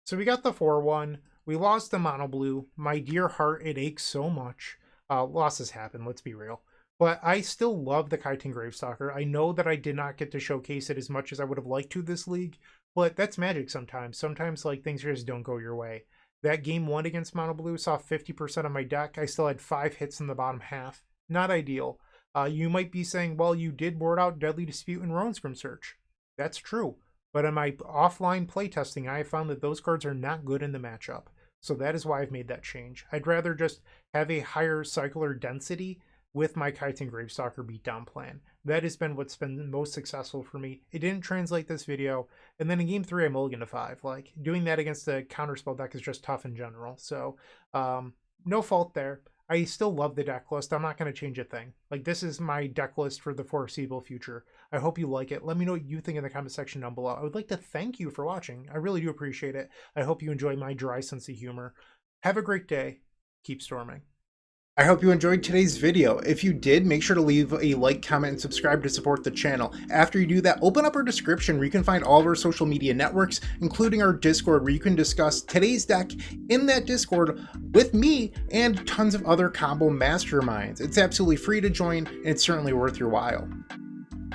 So we got the 4-1. We lost the mono blue. My dear heart, it aches so much. Losses happen, let's be real. But I still love the Chitin Gravestalker. I know that I did not get to showcase it as much as I would have liked to this league, but that's Magic sometimes. Sometimes like things just don't go your way. That game 1 against mono blue saw 50% of my deck. I still had 5 hits in the bottom half. Not ideal. You might be saying, well, you did board out Deadly Dispute and Rowan's Grim Search. That's true. But in my offline playtesting, I have found that those cards are not good in the matchup. So that is why I've made that change. I'd rather just have a higher cycler density with my Chitin Gravestalker beatdown plan. That has been what's been most successful for me. It didn't translate this video. And then in game 3, I mulliganed to 5. Like, doing that against a counterspell deck is just tough in general. So, no fault there. I still love the deck list. I'm not going to change a thing. Like, this is my deck list for the foreseeable future. I hope you like it. Let me know what you think in the comment section down below. I would like to thank you for watching. I really do appreciate it. I hope you enjoy my dry sense of humor. Have a great day. Keep storming. I hope you enjoyed today's video. If you did, make sure to leave a like, comment, and subscribe to support the channel. After you do that, open up our description where you can find all of our social media networks, including our Discord, where you can discuss today's deck in that Discord with me and tons of other combo masterminds. It's absolutely free to join, and it's certainly worth your while.